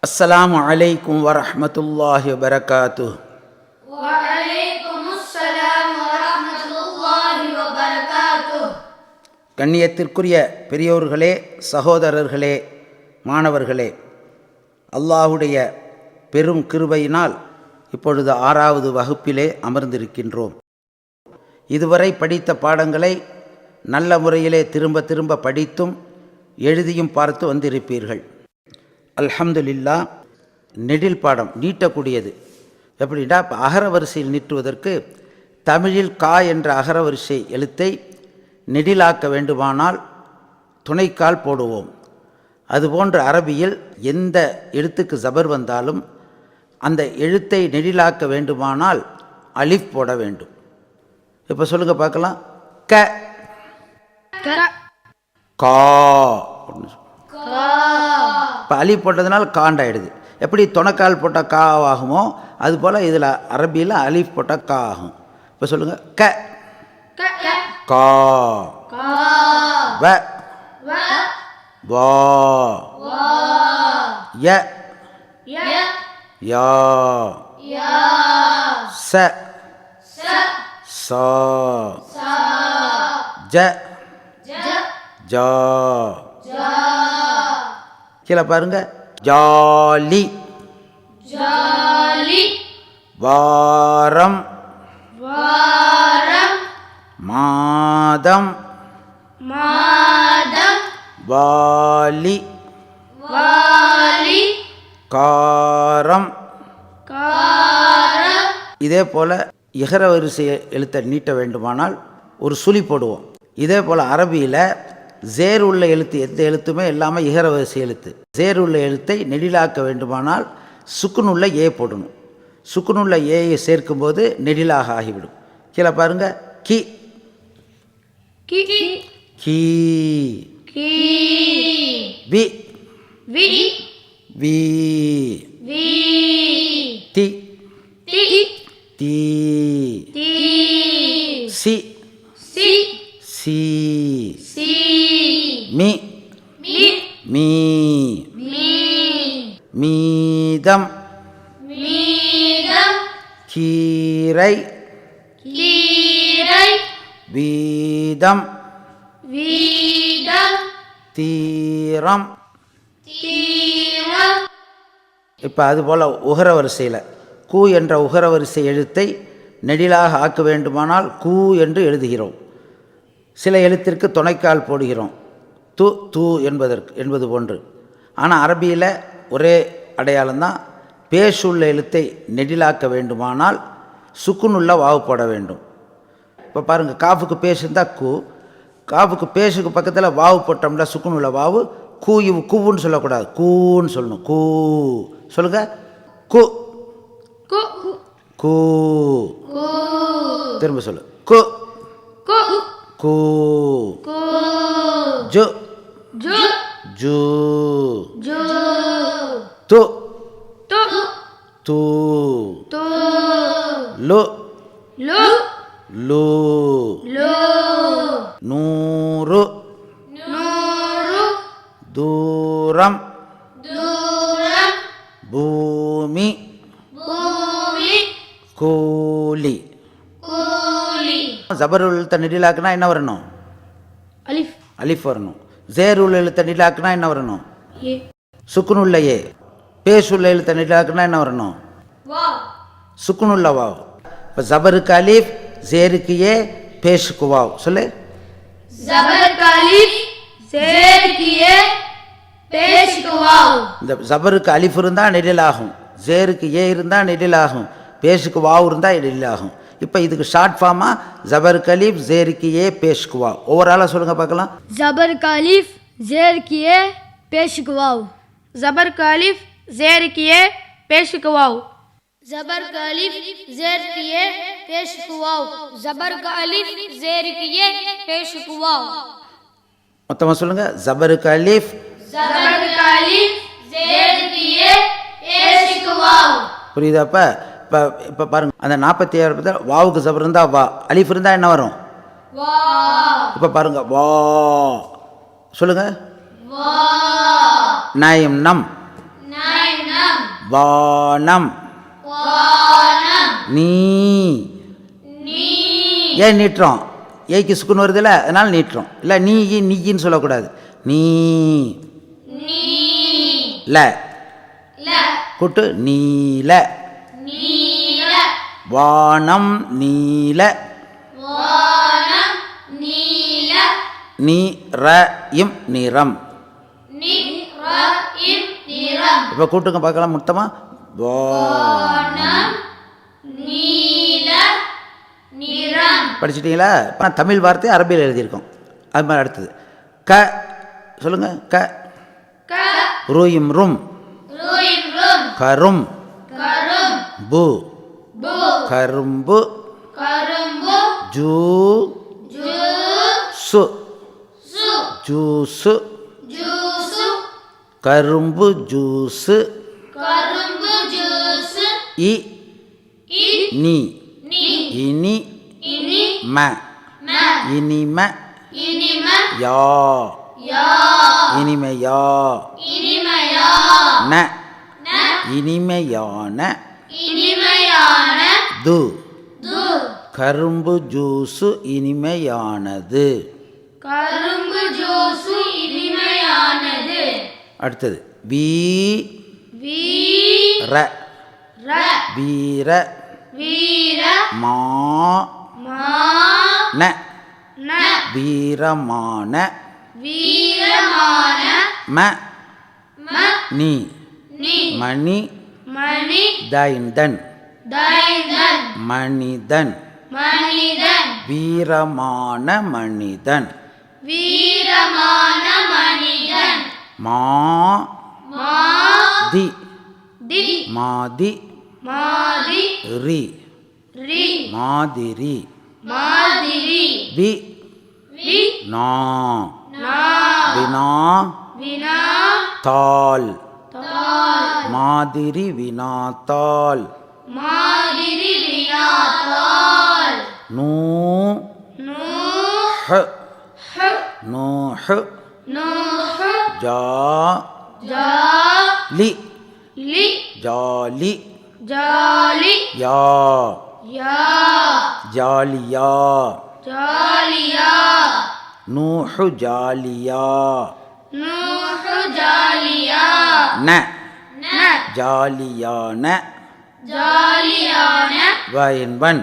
அஸ்ஸலாமு அலைக்கும் வரஹ்மத்துல்லாஹி வபரகாத்துஹ். கண்ணியத்திற்குரிய பெரியோர்களே, சகோதரர்களே, மாணவர்களே, அல்லாஹுடைய பெரும் கிருபையினால் இப்பொழுது 6வது வகுப்பிலே அமர்ந்திருக்கின்றோம். இதுவரை படித்த பாடங்களை நல்ல முறையிலே திரும்ப திரும்ப படித்தும் எழுதியும் பார்த்து வந்திருப்பீர்கள். அல்ஹம்துலில்லாஹ். நெடில் பாடம் நீட்டக்கூடியது. எப்படின்னா, இப்போ அகரவரிசையில் நீட்டுவதற்கு தமிழில் கா என்ற அகரவரிசை எழுத்தை நெடிலாக்க வேண்டுமானால் துணைக்கால் போடுவோம். அதுபோன்று அரபியில் எந்த எழுத்துக்கு ஜபர் வந்தாலும் அந்த எழுத்தை நெடிலாக்க வேண்டுமானால் அலிஃப் போட வேண்டும். இப்போ சொல்லுங்க பார்க்கலாம். க கா. இப்போ அலிஃப் போட்டதுனால காண்டாயிடுது. எப்படி துணைக்கால் போட்டால் கா ஆகுமோ அதுபோல் இதில் அரபியில் அலிஃப் போட்டால் கா ஆகும். இப்போ சொல்லுங்கள். க கா வ வா ய யா ச சா ஜ ஜா. கீழே பாருங்க. ஜாலி வாரம் மாதம் வாலி காரம். இதே போல இகர வரிசையை எழுத்த நீட்ட வேண்டுமானால் ஒரு சுழி போடுவோம். இதே போல் அரபியில் ஜேர் உள்ள எழுத்து எந்த எழுத்துமே இல்லாமல் இகர வரிசை எழுத்து. ஜேர் உள்ள எழுத்தை நெடிலாக்க வேண்டுமானால் சுக்குனுள்ள ஏ போடணும். சுக்குனுள்ள ஏயை சேர்க்கும்போது நெடிலாக ஆகிவிடும். கீழே பாருங்க. கி கீ வி வி தி தி சி சி மீ மீ மீதம் கீரை வீதம் தீரம். இப்போ அதுபோல் உகர வரிசையில் கூ என்ற உகர வரிசை எழுத்தை நெடிலாக ஆக்க வேண்டுமானால் கூ என்று எழுதுகிறோம். சில எழுத்திற்கு துணைக்கால் போடுகிறோம். து து என்பது போன்று. ஆனால் அரபியில் ஒரே அடையாளம்தான். பேஷுள்ள எழுத்தை நெடிலாக்க வேண்டுமானால் சுக்குனுள்ள வாவு போட வேண்டும். இப்போ பாருங்கள். காஃபுக்கு பேஷ் இருந்தால் கூ. காஃபுக்கு பேஷுக்கு பக்கத்தில் வாவு போட்டோம்னா சுக்குனுள்ள வாவு. கூ இவு கூவுன்னு சொல்லக்கூடாது, கூன்னு சொல்லணும். கூ சொல்லுங்க. கு கூ. திரும்ப சொல்லு. கு கூ. ஜு ஜூ. து தூ. லு லூ. நூறு தூரம். பூமி கூலி. ஜபருல் எழுத்த நெடிலாக்குனா என்ன வரணும்? அலிஃப் வரணும். ஜேருல் எழுத்த நெடிலாக்குனா என்ன வரணும்? சுக்குனுள்ள ஏ. பேசுள்ள எழுத்த நெடிலாக்குனா என்ன வரணும்? சுக்குனுள்ள வாவ். இப்போ ஜபருக்கு அலிஃப், ஜேருக்கு ஏ, பேஷுக்கு வாவ். சொல்லு. இந்த ஜபருக்கு அலிஃப் இருந்தால் நெடிலாகும், ஜேருக்கு ஏ இருந்தால் நெடிலாகும், பேஷுக்கு வாவ் இருந்தால் நெடிலாகும். இப்போ இதுக்கு ஷார்ட் ஃபார்மா ஜபருக்கு அலிஃப், ஜேருக்கு ஏ, பேஷுக்கு வாவ். ஓவராலாக சொல்லுங்க பார்க்கலாம். ஜபருக்கு அலிஃப், ஜேருக்கு ஏ, பேஷுக்கு வாவ். ஜபருக்கு அலிஃப், ஜேருக்கு ஏ, பேஷுக்கு வாவ். ஜபருக்கு அலிஃப், ஜேருக்கு ஏ, பேஷுக்கு வாவ். ஜபருக்கு அலிஃப், ஜேருக்கு ஏ, பேஷுக்கு வாவ். மொத்தமாக சொல்லுங்க. ஜபருக்கு அலிஃப், புரியுதாப்ப? இப்போ இப்போ பாருங்க. அந்த 47 வாவுக்கு ஜபர் இருந்தால் வா, அலிஃப் இருந்தால் என்ன வரும்? இப்போ பாருங்க. வா சொல்லுங்க. நயம் நம். வானம். நீ. ஏன் நீட்டுறோம்? ஏய்க்கு சுக்குன்னு வருதுல்ல, அதனால் நீட்டுறோம். இல்லை நீன்னு சொல்லக்கூடாது. நீ ல கூட்டு நீல. வானம் நீல. நீரம் நிறம். இப்போ கூட்டுங்க பார்க்கலாம் மொத்தமா. படிச்சிட்டீங்களா? இப்போ தமிழ் வார்த்தை அரபியில் எழுதியிருக்கோம். அது மாதிரி அடுத்தது க சொல்லுங்க. க ரூயும் ரும். கரும். பு கரும்பு. ஜூ சு ஜூசு. கரும்பு ஜூஸு. இ நீ இனி ம இனிம. யா இனிமையா. ந இனிமையான. து கரும்பு ஜூஸு இனிமையானது. அடுத்தது வீர. வீர மா ந வீரமான. ம நீ மணி. தைந்தன் மனிதன். வீரமான மனிதன். மாதி மாதி. ரி மாதிரி. வி நா வினா. தால் மாதிரி வினாத்தால். நூ நூஹ். Jolly jolly. யா ஜாலியா. நூஹு ஜாலியா. ந ஜாலியான. வயன்வன்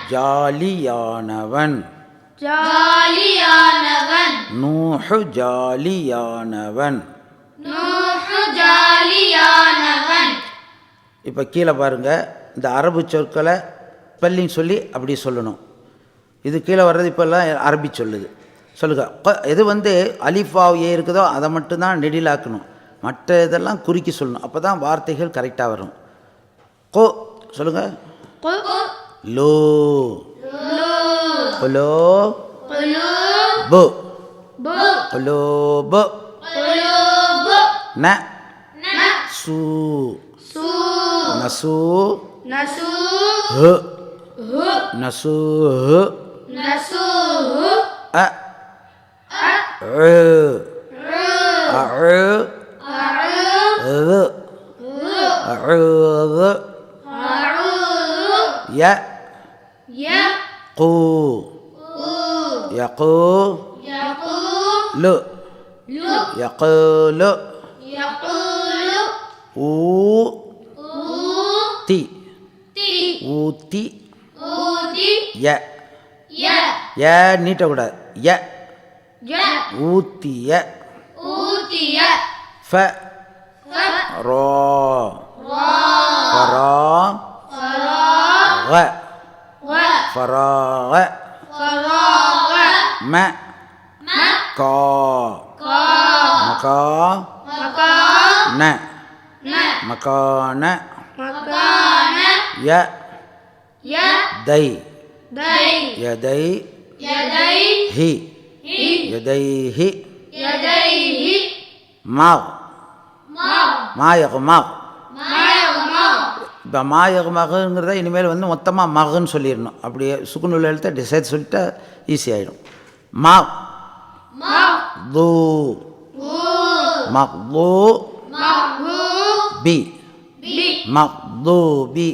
ஜாலியானவன். நூஹு ஜாலியானவன். இப்போ கீழே பாருங்கள், இந்த அரபு சொற்களை ஸ்பெல்லிங் சொல்லி அப்படி சொல்லணும். இது கீழே வர்றது இப்போல்லாம் அரபி சொல்லுது. சொல்லுங்க. எது அலிஃபாவ் ஏ இருக்குதோ அதை மட்டும்தான் நெடிலாக்கணும். மற்ற இதெல்லாம் குறுக்கி சொல்லணும். அப்போ தான் வார்த்தைகள் கரெக்டாக வரும். கோ சொல்லுங்க. லோ லோ பு லோ பு. ந சு நசு. ஹ நசு. அ ய கு யகுலு யகுலு. ஊதி ஊதி. ய ய நீட்டக்கூடாது. ய ஊத்திய. ஃப ரா ஃபராக ஃபராக. ம கா மகா. ந மகான. ய தை யதை. ஹி யதைஹி. மாக் மாயகு மாக். இப்போ மாயகு மகுங்கிறத இனிமேல் மொத்தமாக மகுன்னு சொல்லிடணும். அப்படியே சுக்குநூல் எழுத்த சேர்த்து சொல்லிட்டா ஈஸி ஆகிடும். மாக் து மக்து பி மக்தூபி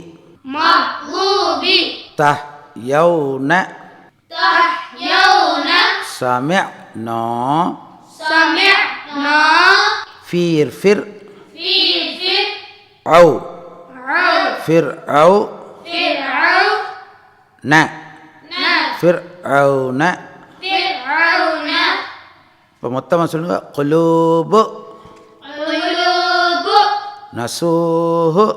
தஹ்யௌன சமிஅனா ஃபீர் ஔ ஃபிர்அௌ ந ஃபிர்அௌன. இப்போ மொத்தமாக சொல்லுங்கள். குலூபு நசூஹு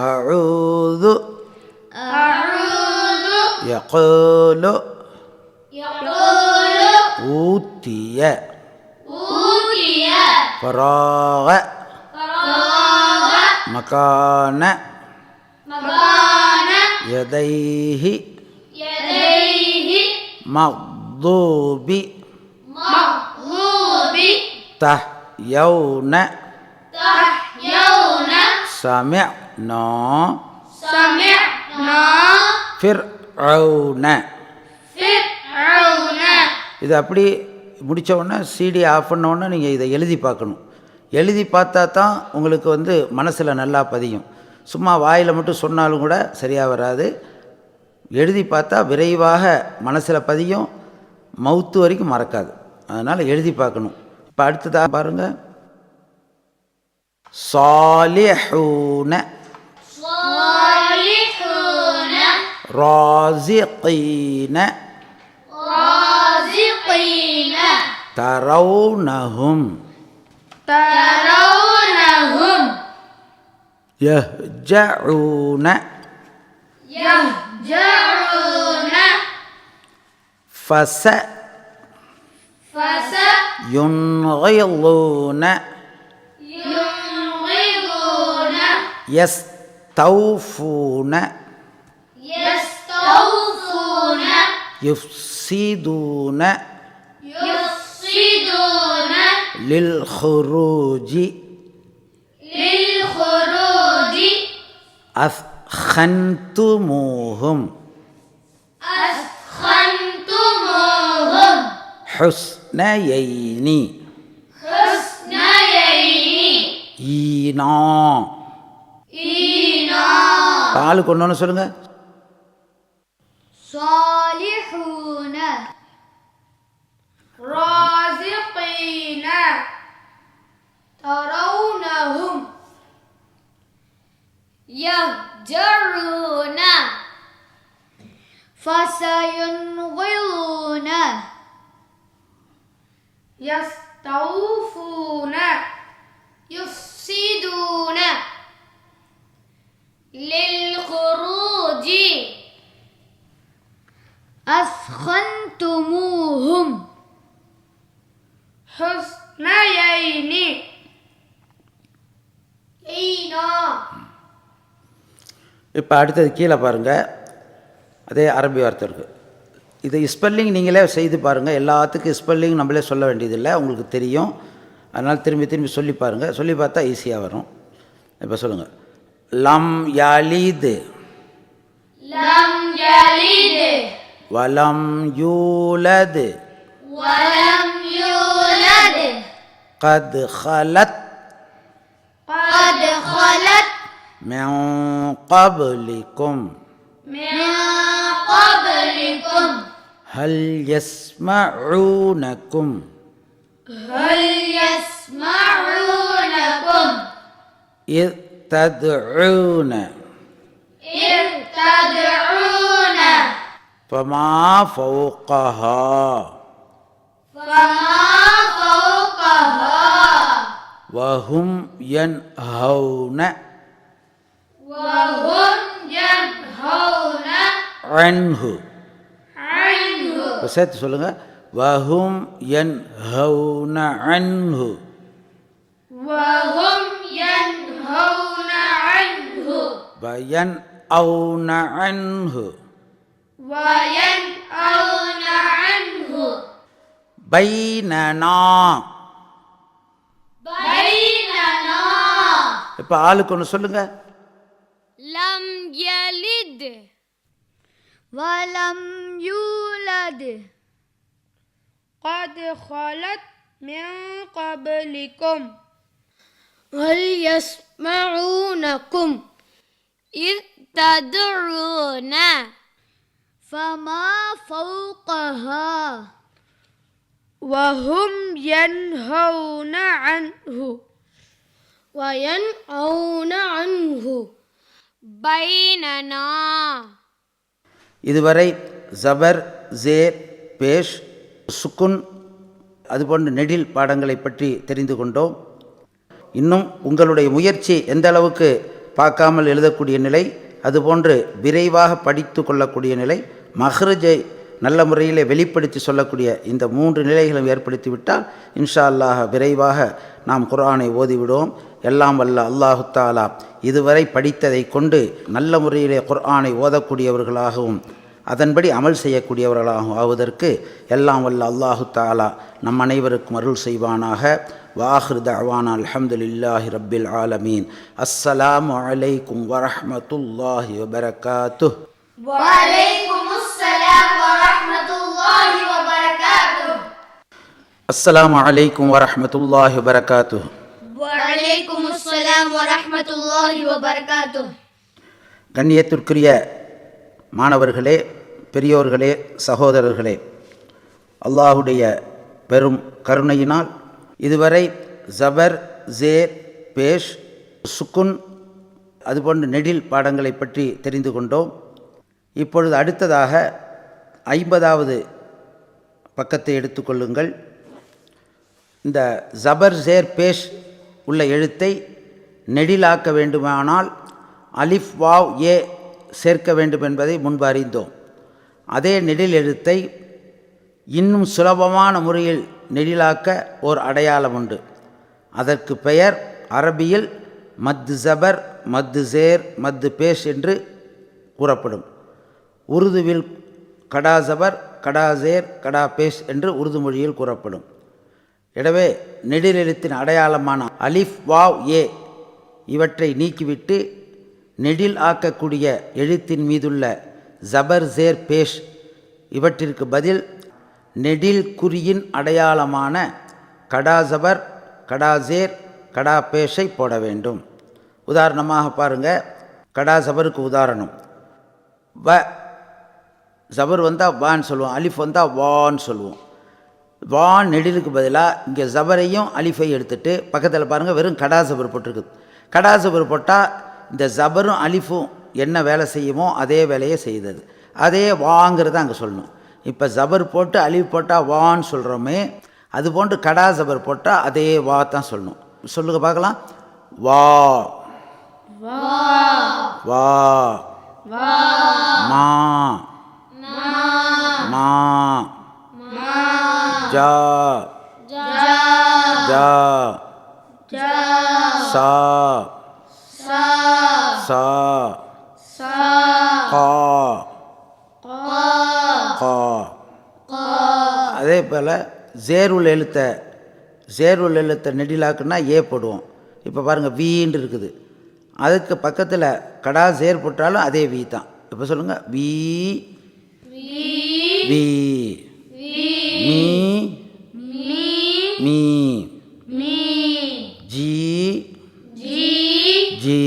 அஊது யகூலு ஊத்திய ஃபராக மகான யதைஹி மக்தூபி தஹ்யௌன சமிஅனா ஃபிர்அௌன. இது அப்படி முடித்த உடனே சிடி ஆஃப் பண்ண உடனே நீங்கள் இதை எழுதி பார்க்கணும். எழுதி பார்த்தா தான் உங்களுக்கு மனசில் நல்லா பதியும். சும்மா வாயில் மட்டும் சொன்னாலும் கூட சரியாக வராது. எழுதி பார்த்தா விரைவாக மனசில் பதியும், மவுத்து வரைக்கும் மறக்காது. அதனால் எழுதி பார்க்கணும். இப்போ அடுத்ததாக பாருங்கள். சாலிஹூன ராஸிகீன தரௌனஹும் யஹ்ஜஊன யுன்கிலூன யஸ்தௌஃபூன யுஃப்ஸிதூன லில்ஹுரூஜி அஸ்கன்துமூஹும் ஹுஸ்னயைனி ஈனா. ஆளுக்கு ஒன்று சொல்லுங்கள். صالحون رازقين ترونهم يهجرون فسينغضون يستوفون يفسدون للخروج أثخنتموهم حسنيين إينا. இப்போ அடுத்தது கீழே பாருங்கள். அதே அரபி வார்த்தை இருக்குது. இது ஸ்பெல்லிங் நீங்களே செய்து பாருங்கள். எல்லாத்துக்கும் ஸ்பெல்லிங் நம்மளே சொல்ல வேண்டியதில்லை, உங்களுக்கு தெரியும். அதனால் திரும்பி திரும்பி சொல்லி பாருங்கள். சொல்லி பார்த்தா ஈஸியாக வரும். இப்போ சொல்லுங்கள். லம் யலித் வலம் யூலத் கத் ஹலத் மின் கப்லிக்கும் ஹல் யஸ்மஊனக்கும் இத் தத்ஊன ஃபமா ஃபௌகஹா வஹும் யன்ஹௌன அன்ஹு. சேர்த்து சொல்லுங்கள். வஹும் யன்ஹௌன அன்ஹு وينأون عنه بيننا. இப்போ ஆளுக்கு ஒன்று சொல்லுங்க. لم يلد ولم يولد قد خلت من قبلكم هل يسمعونكم إذ تدعون فما فوقها وهم ينهون عنه وينأون عنه بيننا. இதுவரை ஜபர், ஜேர், பேஷ், சுக்குன் அதுபோன்ற நெடில் பாடங்களை பற்றி தெரிந்து கொண்டோம். இன்னும் உங்களுடைய முயற்சி எந்த அளவுக்கு பார்க்காமல் எழுதக்கூடிய நிலை, அதுபோன்று விரைவாக படித்து கொள்ளக்கூடிய நிலை, மஹ்ரஜை நல்ல முறையில் வெளிப்படுத்தி சொல்லக்கூடிய இந்த 3 நிலைகளும் ஏற்படுத்திவிட்டால் இன்ஷா அல்லாஹ் விரைவாக நாம் குர்ஆனை ஓதிவிடுவோம். எல்லாம் வல்ல அல்லாஹு தஆலா இதுவரை படித்ததை கொண்டு நல்ல முறையிலே குர்ஆனை ஓதக்கூடியவர்களாகவும் அதன்படி அமல் செய்யக்கூடியவர்களாகவும் ஆவதற்கு எல்லாம் வல்ல அல்லாஹு தஆலா நம் அனைவருக்கும் அருள் செய்வானாக. வாஹிர் தஅவானா அல்ஹம்துலில்லாஹி ரப்பில் ஆலமீன். அஸ்ஸலாமு அலைக்கும் வரஹ்மத்துல்லாஹி வபரகாத்துஹ். அஸ்ஸலாமு அலைக்கும் வரஹ்மத்துல்லாஹி வபரகாத்துஹ். கண்ணியத்திற்குரிய மாணவர்களே, பெரியோர்களே, சகோதரர்களே, அல்லாஹுடைய பெரும் கருணையினால் இதுவரை ஜபர், ஜேர், பேஷ், சுக்குன் அதுபோன்ற நெடில் பாடங்களை பற்றி தெரிந்து கொண்டோம். இப்பொழுது அடுத்ததாக 50வது பக்கத்தை எடுத்துக்கொள்ளுங்கள். இந்த ஜபர், ஜேர், பேஷ் உள்ள எழுத்தை நெடிலாக்க வேண்டுமானால் அலிஃப், வாவ், ஏ சேர்க்க வேண்டும் என்பதை முன்பு அறிந்தோம். அதே நெடில் எழுத்தை இன்னும் சுலபமான முறையில் நெடிலாக்க ஓர் அடையாளம் உண்டு. அதற்கு பெயர் அரபியில் மத்து ஜபர், மத்து ஜேர், மத்து பேஷ் என்று கூறப்படும். உருதுவில் கடா ஜபர், கடா ஜேர், கடா பேஷ் என்று உருது மொழியில் கூறப்படும். எனவே நெடில் எழுத்தின் அடையாளமான அலிஃப், வாவ், ஏ இவற்றை நீக்கிவிட்டு நெடில் ஆக்கக்கூடிய எழுத்தின் மீதுள்ள ஜபர், ஜேர், பேஷ் இவற்றிற்கு பதில் நெடில் குறியின் அடையாளமான கடா ஜபர், கடா ஜேர், கடா பேஷை போட வேண்டும். உதாரணமாக பாருங்கள், கடா ஜபருக்கு உதாரணம் வ. ஜபர் வந்தால் வான்னு சொல்லுவோம், அலிஃப் வந்தால் வான்னு சொல்லுவோம். வான் நெடிலுக்கு பதிலாக இங்கே ஜபரையும் அலிஃபை எடுத்துகிட்டு பக்கத்தில் பாருங்கள் வெறும் கடா ஜபர் போட்டிருக்குது. கடா ஜபர் போட்டால் இந்த ஜபரும் அலிஃபும் என்ன வேலை செய்யுமோ அதே வேலையை செய்தது. அதே வாங்கிறத அங்கே சொல்லணும். இப்போ ஜபர் போட்டு அலிஃப் போட்டால் வான்னு சொல்கிறோமே, அதுபோன்று கடா ஜபர் போட்டால் அதே வா தான் சொல்லணும். சொல்லுங்க பார்க்கலாம். வா, வா, மா, மா, ஜா, ஜா, சா, சா, கா, கா. அதே போல் ஜேருல் எழுத்தை நெடிலாக்குன்னா ஏ போடுவோம். இப்போ பாருங்கள் வீன்னு இருக்குது, அதுக்கு பக்கத்தில் கடா ஜேர் போட்டாலும் அதே வீ தான். இப்போ சொல்லுங்கள் வீ, வீ, மீ, மீ, ஜி, ஜி,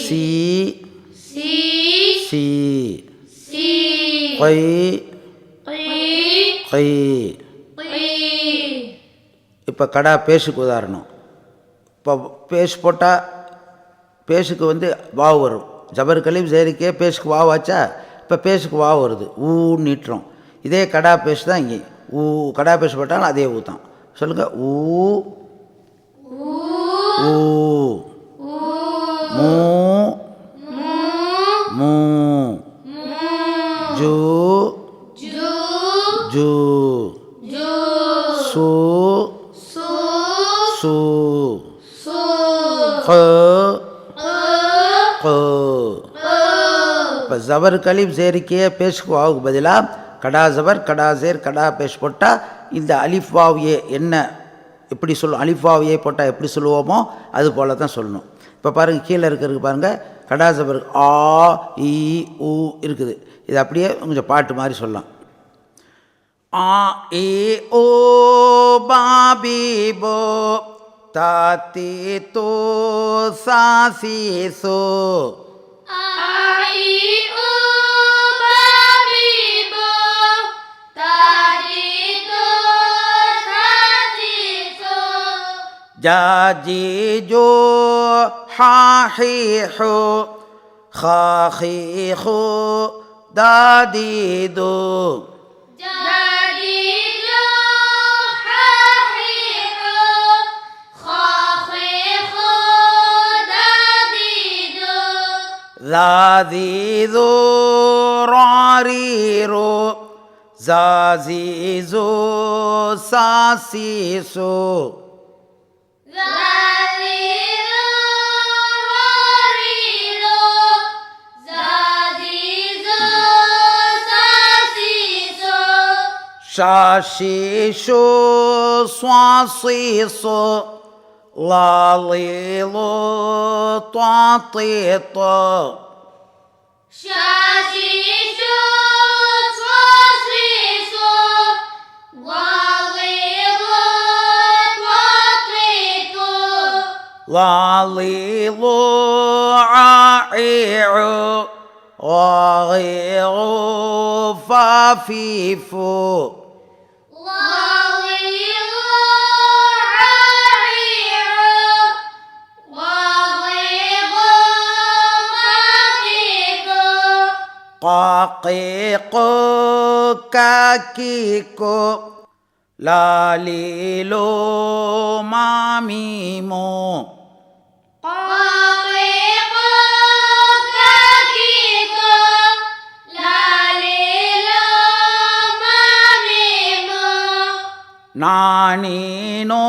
சி, சி, கொய், கொய். இப்போ கடா பேஷுக்கு உதாரணம். இப்போ பேஷ் போட்டால் பேஷுக்கு வாவ் வரும். ஜபர் கலீம் ஜேரிக்கே பேஷுக்கு வாவ் ஆச்சா, இப்போ பேஷுக்கு வாவ் வருது, ஊன்னு நீட்டுறோம். இதே கடா பேஷ் தான் இங்கே ஊ. கடா பேஷ் போட்டாலும் அதே ஊ தான். சொல்லுங்கள் ஊ, ஊ, மூ, மூ, ஜூ, ஜூ, சு, சு, ஹ, ஹ. இப்போ ஜபர் கலீம் ஜேரிக்கே பேஷுக்கு வாவுக்கு பதிலாக கடா ஜபர், கடா ஜேர், கடா பேஷ் போட்டால் இந்த அலிஃப் வாவ் ஏ என்ன எப்படி சொல்லுவோம், அலிஃப் வாவ் ஏ போட்டால் எப்படி சொல்லுவோமோ அது போல தான் சொல்லணும். இப்போ பாருங்கள், கீழே இருக்கிறதுக்கு பாருங்கள், கடா ஜபர் ஆ, இ, ஊ இருக்குது. இது அப்படியே கொஞ்சம் பாட்டு மாதிரி சொல்லலாம். ஆ, ஏ, ஓ, பாபி, போ, தாத்தி தோ சாசி சோ ஜாஜி ஜோ ஹாஹி ஹோ ஹாஹி ஹோ தாதி தோ زازيزو راريرو زازيزو ساسيسو زازيزو راريرو زازيزو ساسيسو شاشيشو سواسيسو لاليلو طاطيطو شاشيشو سواسيسو لاليلو طاطيطو لاليلو عائعو واغيعو فافيفو قاقيقو كاكيكو لاليلو ماميمو قاقيقو كاكيكو لاليلو ماميمو نانينو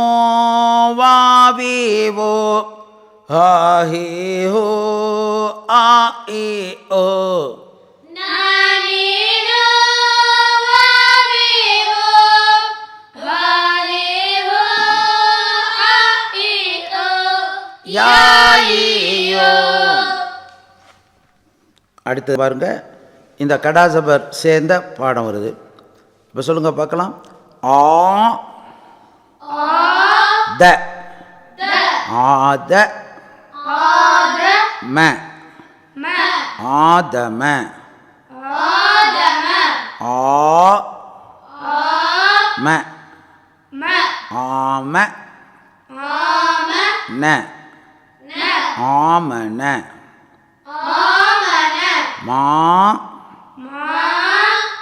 واويوو هاهيهو آئيئو அடுத்து பாருங்க, இந்த கடாசபர் சேர்ந்த பாடம் வருது. இப்போ சொல்லுங்க பார்க்கலாம். ஆ த ஆத ம ஆதம ஆ ம ஆம ந ஆமன மா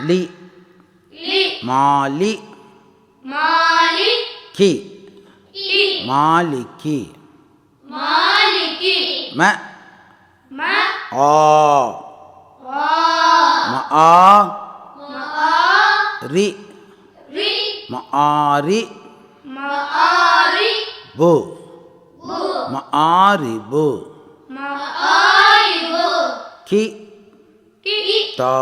லி மாலி கி மாலிகி ம ஆ ம ஆ ரி ம ஆரி பு ம ஆரி பு கி தா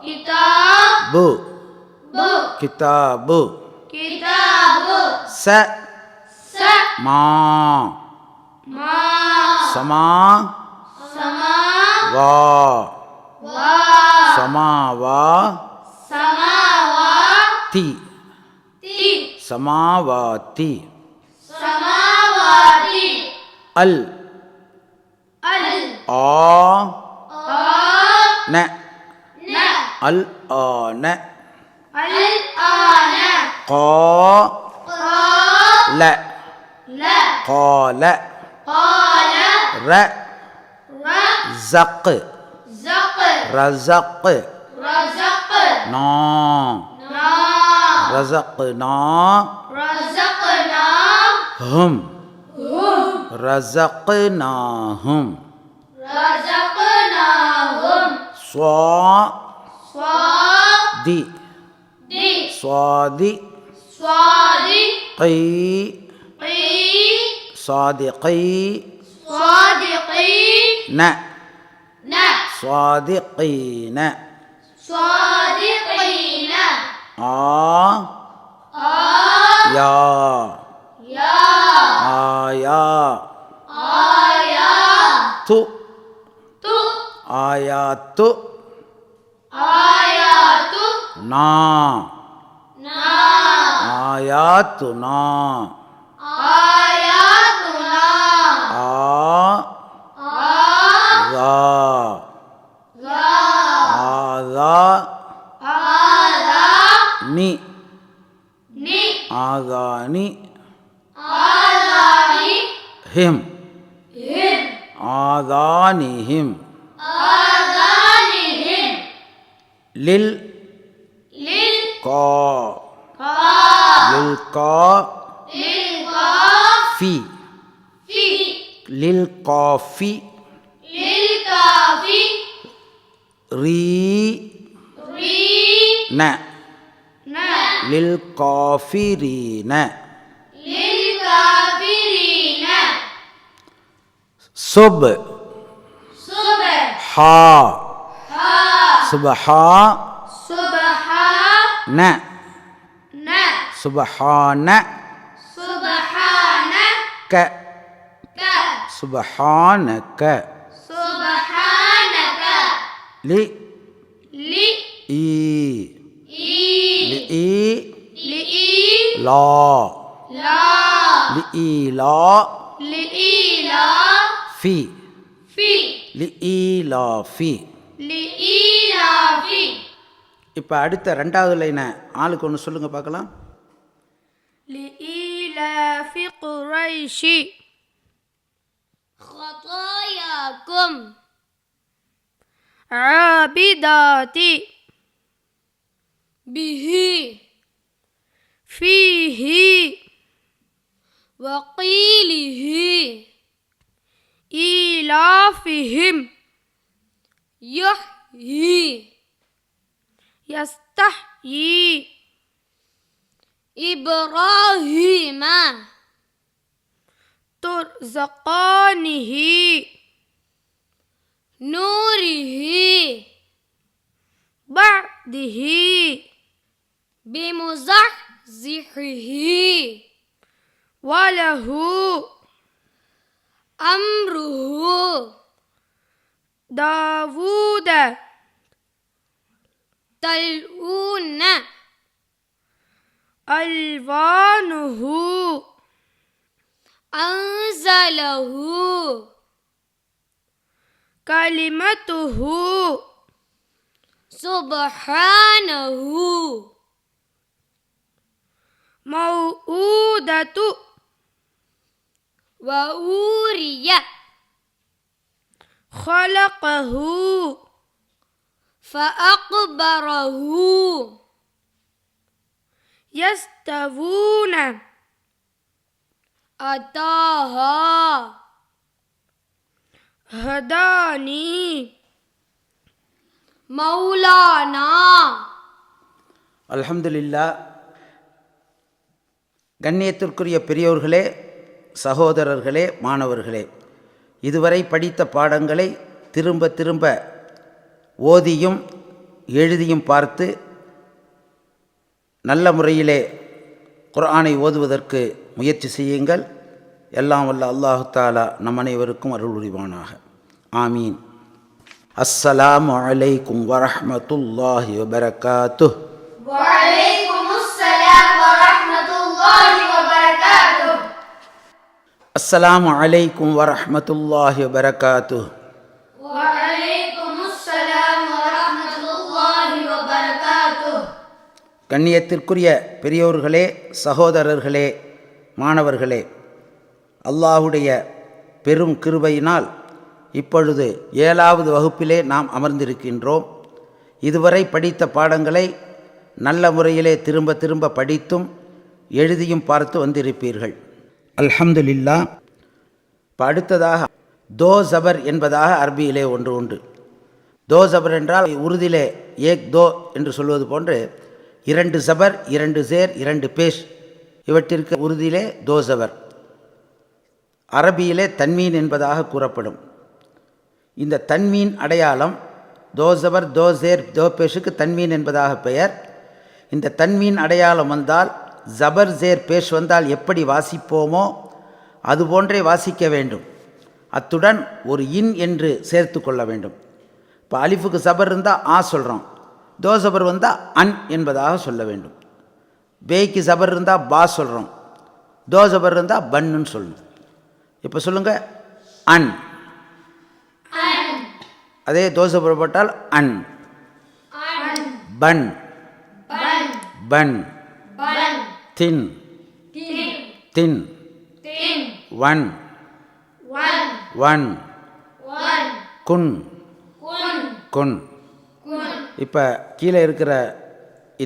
கிதா பு கிதாபு ச மா சமா வா சமாவா தி சமாவாதி அல் ஆ ந அல் ஆன கா ல قال ر زق رزق نا رزقنا هم رزقناهم صادي صادي قي صادقي ن صادقين يا آيات آيات نا ஆயாத்துனா ஆதானி ஆதானி ஹிம் ஆதானிஹிம் லில் கா லில் கா ஃபி லில் காஃபி ரீ ந லில் காஃபிரீன சுப் ஹா சுபஹா ந சுபஹான க சுபஹானக லி ஈ லி ஈ லா லி ஈ லா ஃபி லி ஈ லா ஃபி. இப்போ அடுத்த ரெண்டாவது லைனை ஆளுக்கு ஒன்று சொல்லுங்கள் பார்க்கலாம். لإيلاف قريش خطاياكم عابدات به فيه وقيله إيلافهم يحيي يستحيي إبراهيم ترزقانه نوره بعده بمزحزحه وله أمره داود تلؤون ألوانه أنزله كلمته سبحانه موؤودة وأوري خلقه فأقبره يستوون أتاها هداني مولانا. அல்ஹம்துலில்லாஹ். கண்ணியத்திற்குரிய பெரியோர்களே, சகோதரர்களே, மாணவர்களே, இதுவரை படித்த பாடங்களை திரும்ப திரும்ப ஓதியும் எழுதியும் பார்த்து நல்ல முறையிலே குர்ஆனை ஓதுவதற்கு முயற்சி செய்யுங்கள். எல்லாம் வல்ல அல்லாஹு தஆலா நம் அனைவருக்கும் அருள் புரிவானாக. ஆமீன். அஸ்ஸலாமு அலைக்கும் வரஹ்மத்துல்லாஹி வபரகாத்துஹ். அஸ்ஸலாமு அலைக்கும் வரஹ்மத்துல்லாஹி வபரகாத்துஹ். கண்ணியத்திற்குரிய பெரியோர்களே, சகோதரர்களே, மாணவர்களே, அல்லாஹுடைய பெரும் கிருபையினால் இப்பொழுது 7வது வகுப்பிலே நாம் அமர்ந்திருக்கின்றோம். இதுவரை படித்த பாடங்களை நல்ல முறையிலே திரும்ப திரும்ப படித்தும் எழுதியும் பார்த்து வந்திருப்பீர்கள். அல்ஹம்துலில்லாஹ். இப்போ அடுத்ததாக தோ ஜபர் என்பதாக அரபியிலே ஒன்று உண்டு. தோ ஜபர் என்றால் உருதிலே ஏக் தோ என்று சொல்வது போன்று 2 ஜபர், 2 ஜேர், 2 பேஷ், இவற்றிற்கு உருதிலே தோ ஜபர், அரபியிலே தன்மீன் என்பதாக கூறப்படும். இந்த தன்மீன் அடையாளம் தோ ஜபர், தோ ஜேர், தோ பேஷுக்கு தன்மீன் என்பதாக பெயர். இந்த தன்மீன் அடையாளம் வந்தால், ஜபர் ஜேர் பேஷ் வந்தால் எப்படி வாசிப்போமோ அதுபோன்றே வாசிக்க வேண்டும். அத்துடன் ஒரு இன் என்று சேர்த்து கொள்ள வேண்டும். இப்போ அலிஃபுக்கு ஜபர் இருந்தால் ஆ சொல்கிறோம், தோ ஜபர் வந்தால் அன் என்பதாக சொல்ல வேண்டும். பேய்க்கு ஜபர் இருந்தால் பா சொல்கிறோம், தோ ஜபர் இருந்தால் பன்னு சொல்லணும். இப்போ சொல்லுங்கள் அன். அதே தோ ஜபர் போட்டால் அன். பன் பன். தின் தின். வன் வன். குன் குன். இப்போ கீழே இருக்கிற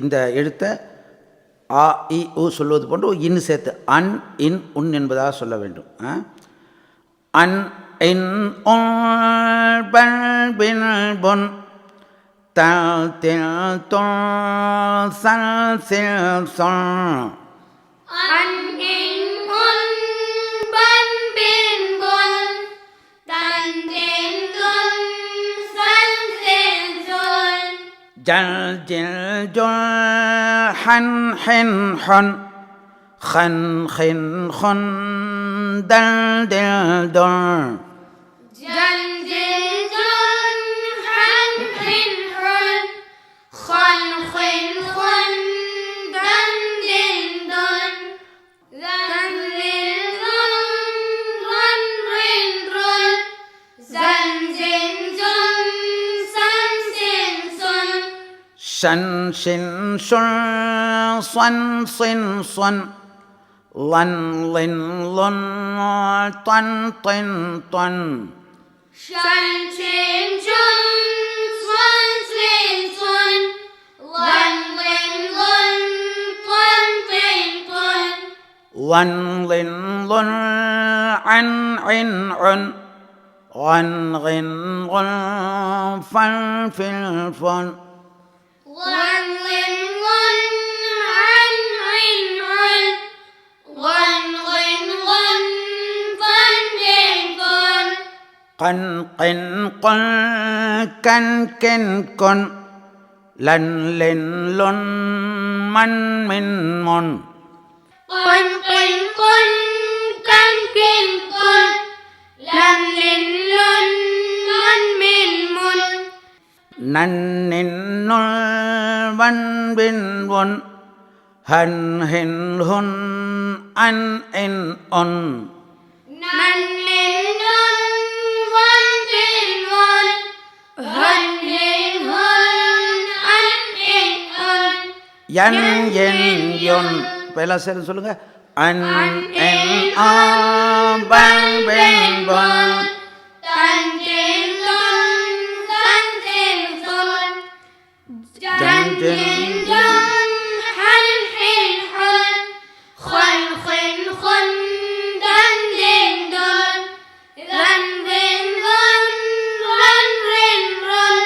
இந்த எழுத்தை ஆ இ உ சொல்வது போன்று இன் சேர்த்து அன் இன் உன் என்பதாக சொல்ல வேண்டும். அன் இன் உன் பன் பின் பொன் தல் தில் தொன் சல் சில் சொன். அன் இன் உன் பன் பின் பொன் தன் தில் தொன் சல் சில் சொன். ஜல் ஜில் ஜொல் ஹன் ஹின் ஹொன் ஹன் ஹின் ஹொன் தல் தில் தொன். ஜன் ஜில் ஜொன் ஹன் ஹின் ஹொன் ஹன் ஹின் ஹொன் தன் தில் தொன். தன் தில் தொன் ரன் ரின் ரொன். ஜன் ஜில் ஜொன் சன் சில் சொன். ஷன் ஷின் ஷுன் சொன் சின் சொன். லன் லின் லுன் தொன் தின் தொன். ஷன் சின் சொன் சொன் சின் சொன். லன் லின் லுன் தொன் தின் தொன். லன் லின் லுன் அன் இன் உன். ஒன் ரின் உன் ஃபன் ஃபில் ஃபொன். லன் லின் லுன் அன் இன் உன். லன் லின் லுன் ஃபன் தின் தொன். கன் கின் கொன் கன் கின் கொன். லன் லின் லுன் மன் மின் முன். கொன் கின் கொன் கன் கின் கொன். லன் லின் லுன் மன் மின் முன். நன்னின் நுள் வன் பின் ஒன். ஹன் ஹின் ஹுன் அன் இன் ஒன். நன் லின் லுன் வன் பின் ஒன். ஹன் லின் ஹுன் அன் இன் ஒன். யன் என் யொன். இப்போ எல்லாம் சேர்ந்து சொல்லுங்க. அன் என் ஆ பன் பின் ஒன். தன் தின் தொன் சன் தின் சொன். ஜன் தின் ஜொன் ஹன் ஹின் ஹொன் ஹொன் ஹின் ஹொன் தன் தின் தொன். ரன் தின் ரொன் ரன் ரின் ரொன்.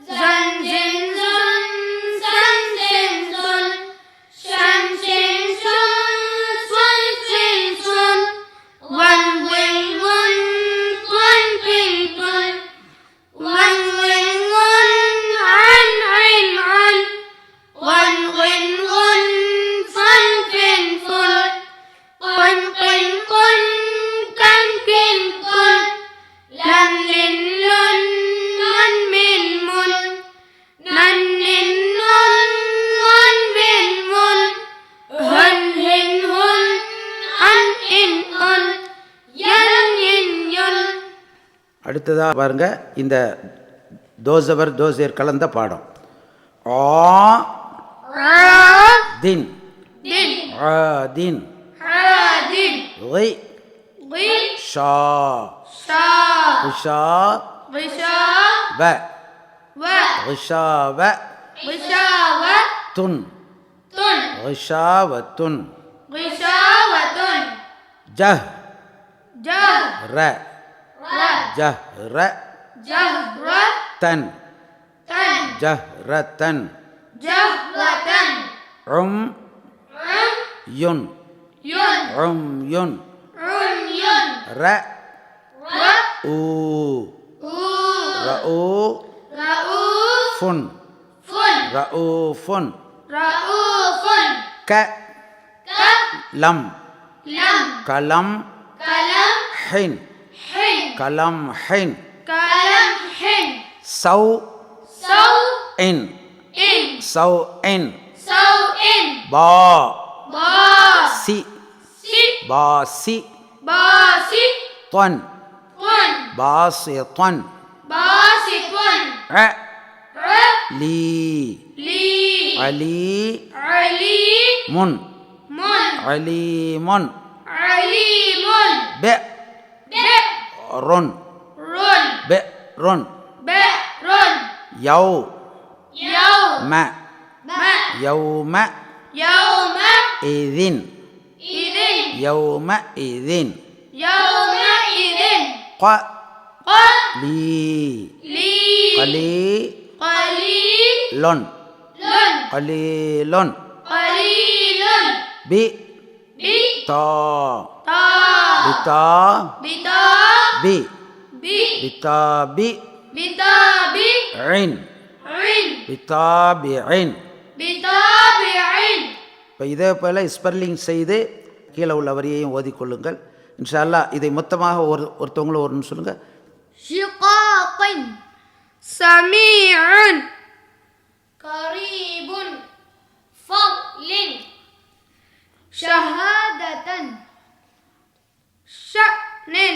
ஜன் தின் ஜொன் சன் தின் சொன். ஷன் தின் சொன் சொன் தின் சொன். ஒன் வின் ஒன் தொன் பின் தொன். ஒன் வின் ஒன் அன் ஐன் அன். ஒன் வின் ஒன் ஃபன் பின் ஃபொன். கொன் கின் கொன் கன் கின் கொன். லன் லின் லுன் மன் மின் முன். நன் லின் லுன் மன் வின் முன். ஹன் ஹின் ஹுன் அன் இன் ஒன். யன் இன் யொன். அடுத்ததாக பாருங்க, இந்த தோசவர் தோசேர் கலந்த பாடம். ஆ தின் தின். ஆ தின். ஹாதின். ரி ரி. ஷா ஷா. ரிஷா ரிஷா. வ வ. ரிஷா வ ரிஷாவ. துன். துன். ரிஷா வ துன். ரிஷாவதுன். ஜஹ் ஜஹ். ர ஜஹ் ர ஜஹ்ர. தன் தன். ஜஹ் ர தன். ஜஹ்ரதன். உம் யுன். யுன். உம் யுன். யுன். ர ர. ஊ ஊ. ர ஊ ரஊஃப். ஃபுன். ஃபுன். ர ஊ ஃபுன். ரஊஃபுன். க க. லம் லம். கலம் கலம். ஹின். ஹின். கலம் ஹின். கலம் ஹின். சௌ சௌ. இன். இன். சௌ இன். சௌ பா ba சி si பாசி ba si தொன் tun பாசித்வன் ba si tun ர ra லீ li அலி ali முன் mun அலீமுன் alimun பெ be ரொன் run பெ ரொன் be run யௌ yaw ம ma யௌம yawma இதின் idin யௌம இதின் yawma idin க qa லீ li கலீ qalilun லொன் கலீலொன் qalilun பி bi தா ta பிதா bita பி bi பிதா பி bita bi ஐன் in பிதா பி ஐன் bita bi in இப்போ இதே போல் ஸ்பெல்லிங் செய்து கீழே உள்ள வரியையும் ஓதிக்கொள்ளுங்கள் இன்ஷா அல்லாஹ் இதை மொத்தமாக ஒருத்தவங்களும் ஒருன்னு சொல்லுங்கள் shiqaq sami'un qaribun fadlin shahadatan sha'nin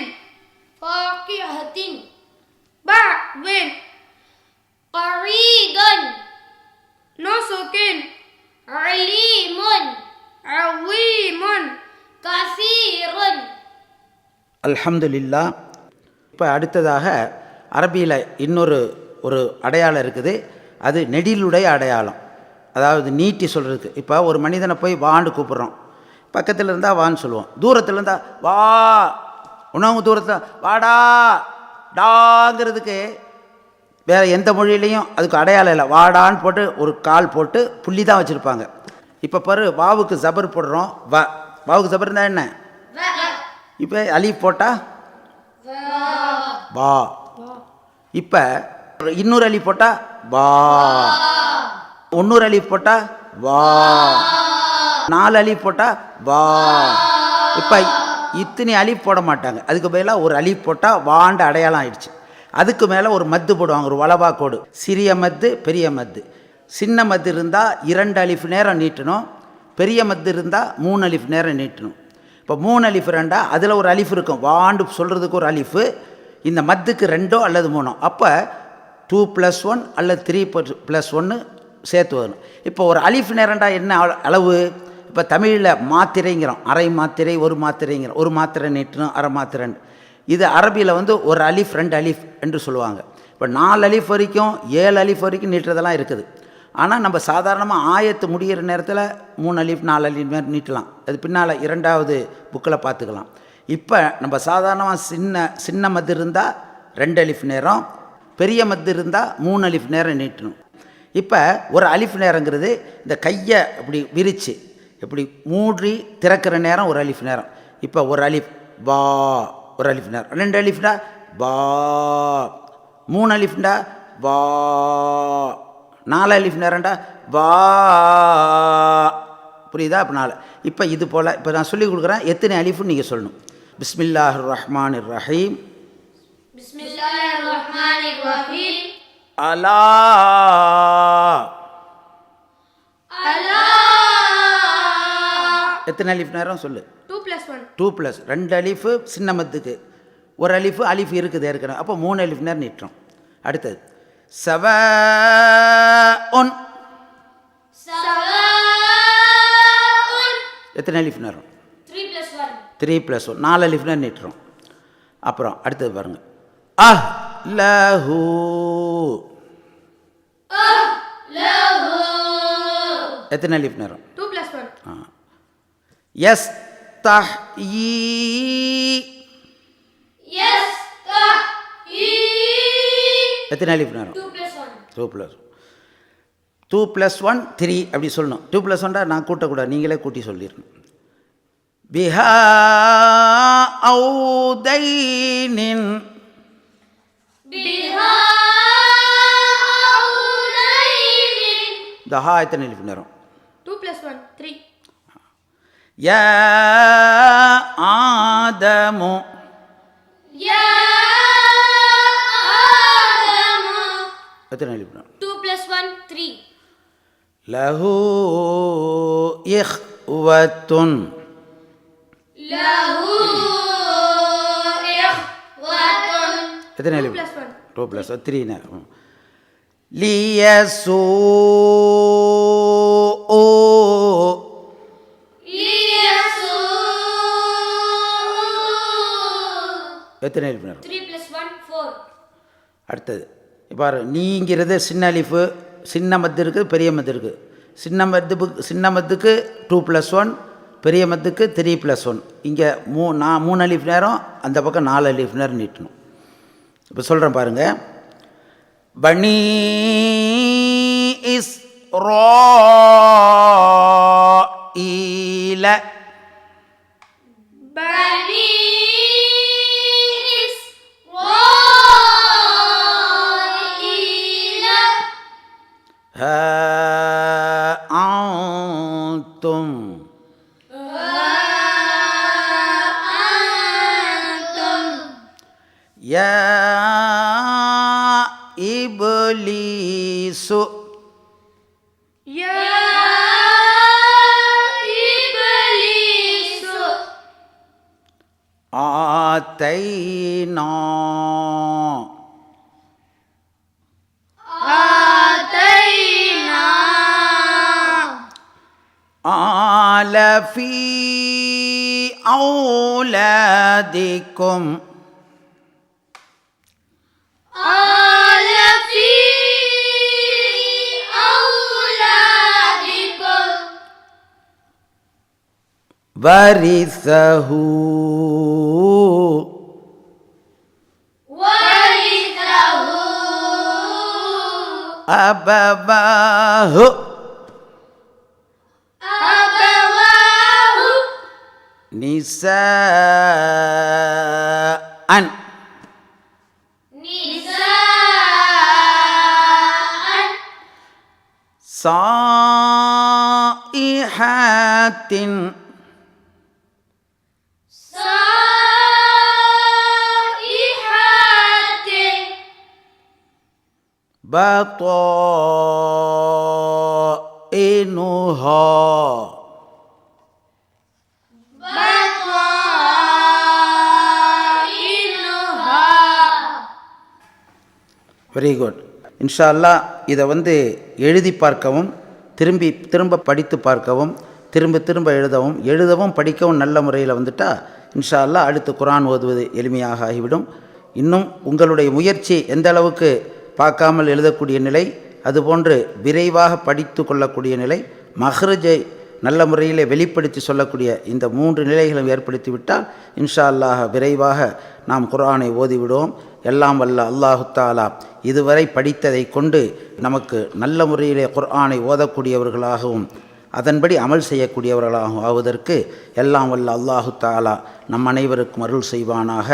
faqihatin ba'din qaridan nusukin alimun azimun kathirun அல்ஹம்துலில்லாஹ். இப்போ அடுத்ததாக அரபியில் ஒரு அடையாளம் இருக்குது, அது நெடிலுடைய அடையாளம். அதாவது நீட்டி சொல்கிறதுக்கு. இப்போ ஒரு மனிதனை போய் வான்னு கூப்பிட்றோம், பக்கத்தில் இருந்தால் வான்னு சொல்லுவோம், தூரத்தில் இருந்தால் வா, உணவு தூரத்தில் வாடா டாங்கிறதுக்கு வேறு எந்த மொழியிலையும் அதுக்கு அடையாளம் இல்லை. வாடான்னு போட்டு ஒரு கால் போட்டு புள்ளி தான் வச்சுருப்பாங்க. இப்போ பாரு, வாவுக்கு ஜபர் போடுறோம், வா, வாவுக்கு ஜபர் இருந்தால் என்ன, இப்போ அலீஃப் போட்டால் வா. இப்போ இன்னொரு அலீஃப் போட்டால் வா, இன்னொரு அலீஃப் போட்டால் வா, 4 அலீஃப் போட்டால் வா. இப்போ இத்தனை அலீஃப் போட மாட்டாங்க, அதுக்கு பதிலாக ஒரு அலீஃப் போட்டால் வாண்ட அடையாளம் ஆயிடுச்சு. அதுக்கு மேலே ஒரு மத்து போடுவாங்க, ஒரு வலவா கோடு. சிறிய மத்து, பெரிய மத்து. சின்ன மத்து இருந்தால் 2 அலிஃப் நேரம் நீட்டணும், பெரிய மத்து இருந்தால் 3 அலிஃப் நேரம் நீட்டணும். இப்போ 3 அலிஃப் 2, அதில் ஒரு அலிஃப் இருக்கும், வாண்டு சொல்கிறதுக்கு ஒரு அலிஃபு, இந்த மத்துக்கு 2 அல்லது 3. அப்போ 2+1 அல்லது 3+1 சேர்த்து வரணும். இப்போ ஒரு அலிஃப் நேரண்டா என்ன அளவு, இப்போ தமிழில் மாத்திரைங்கிறோம், அரை மாத்திரை, ஒரு மாத்திரைங்கிறோம், ஒரு மாத்திரை நீட்டணும், அரை மாத்திரை. இது அரபியில் ஒரு அலிஃப் 2 அலிஃப் என்று சொல்லுவாங்க. இப்போ 4 அலிஃப் வரைக்கும் 7 அலிஃப் வரைக்கும் நீட்டுறதெல்லாம் இருக்குது. ஆனால் நம்ம சாதாரணமாக ஆயத்து முடிகிற நேரத்தில் 3 அலிஃப் 4 அலிஃப் நேரம் நீட்டலாம், அது பின்னால் 2வது புக்கில் பார்த்துக்கலாம். இப்போ நம்ம சாதாரணமாக சின்ன மத்து இருந்தால் 2 அலிஃப் நேரம், பெரிய மத்து இருந்தால் 3 அலிஃப் நேரம் நீட்டணும். இப்போ ஒரு அலிஃப் நேரங்கிறது இந்த கையை இப்படி விரித்து இப்படி மூடி திறக்கிற நேரம் ஒரு அலிஃப் நேரம். இப்போ ஒரு அலிஃப் வா, ஒரு அலிஃப் நேரம், 2 அலிஃப்டா வா, 3 அலிஃப்டா வா, 4 அலிஃப் நேரம்டா வா. புரியுதா? இப்போ 4. இப்போ இது போல் இப்போ நான் சொல்லிக் கொடுக்குறேன், எத்தனை அலிஃப்னு நீங்கள் சொல்லணும். பிஸ்மில்லாஹிர் ரஹ்மானிர் ரஹீம். பிஸ்மில்லாஹிர் ரஹ்மானிர் ரஹீம். அலா அலா. எத்தனை அலிஃப் நேரம் சொல்லு. 2+1. 2 2 அலிஃபு சின்ன மத்துக்கு, ஒரு அலிஃபு அலிஃப் இருக்குது ஏற்கனவே, அப்போ 3 அலிஃப் நேரம் நீட்டுறோம். அடுத்தது சவஉன். சவாஉன். எத்தனை அலிஃப் நேரம், 3+1. 3+1 4 அலிஃப் நேரம் நீட்டுறோம். அப்புறம் அடுத்தது பாருங்கள், லஹு. லஹு. எத்தனை அலிஃப் நேரம், 2+1. யஸ்தஹ்யீ. யஸ்தஹ்யீ. எத்தனை அலிஃப் நேரம், 2+1. 2+1 3 அப்படி சொல்லணும். 2+1 நான் கூட்டக்கூடாது, நீங்களே கூட்டி சொல்லிடணும். பிஹா ஔதைனின். பிஹா ஔதைனின். இந்த ஹா எத்தனை அலிஃப் நேரம், 2+1 3. யா ஆதமு. யா ஆதமு. எத்தனை அலிஃப் நேரம், 2+1 3. லஹு இஹ்வத்துன். எத்தனை எழுதி? 2 + 3. லியசூ எத்தனை எழுப்பினர்? 3 + 1 4. அடுத்தது பாரு, நீங்கிறது சின்ன அலிஃபு, சின்ன மத்து இருக்குது, பெரிய மத்து இருக்குது. சின்ன மத்துக்கு 2 + 1, பெரிய மத்துக்கு 3 + 1. இங்கே 3 அலிஃப் நேரம், அந்த பக்கம் 4 அலிஃப் நேரம் நீட்டணும். இப்போ சொல்கிறேன் பாருங்கள். பனி இஸ்ராஈல பனி இஸ்ராஈல அன்தும் யா இப்லீசு ஆதைனா ஆலஃபி அவுலாதிக்கும் வரிசஹு அபவாஹு நிசாஅன் சாயிஹாத்தின் பத்இனுஹா வெரி குட். இன்ஷா அல்லாஹ் இதை எழுதி பார்க்கவும், திரும்ப படித்து பார்க்கவும், திரும்ப எழுதவும் படிக்கவும் நல்ல முறையில் வந்துட்டால் இன்ஷா அல்லாஹ் அடுத்து குர்ஆன் ஓதுவது எளிமையாக ஆகிவிடும். இன்னும் உங்களுடைய முயற்சி எந்த அளவுக்கு பார்க்காமல் எழுதக்கூடிய நிலை, அதுபோன்று விரைவாக படித்து கொள்ளக்கூடிய நிலை, மஹ்ரஜை நல்ல முறையில் வெளிப்படுத்தி சொல்லக்கூடிய இந்த 3 நிலைகளும் ஏற்படுத்திவிட்டால் இன்ஷா அல்லாஹ் விரைவாக நாம் குர்ஆனை ஓதிவிடுவோம். எல்லாம் வல்ல அல்லாஹு தஆலா இதுவரை படித்ததை கொண்டு நமக்கு நல்ல முறையிலே குர்ஆனை ஓதக்கூடியவர்களாகவும் அதன்படி அமல் செய்யக்கூடியவர்களாகவும் ஆவதற்கு எல்லாம் வல்ல அல்லாஹு தஆலா நம் அனைவருக்கும் அருள் செய்வானாக.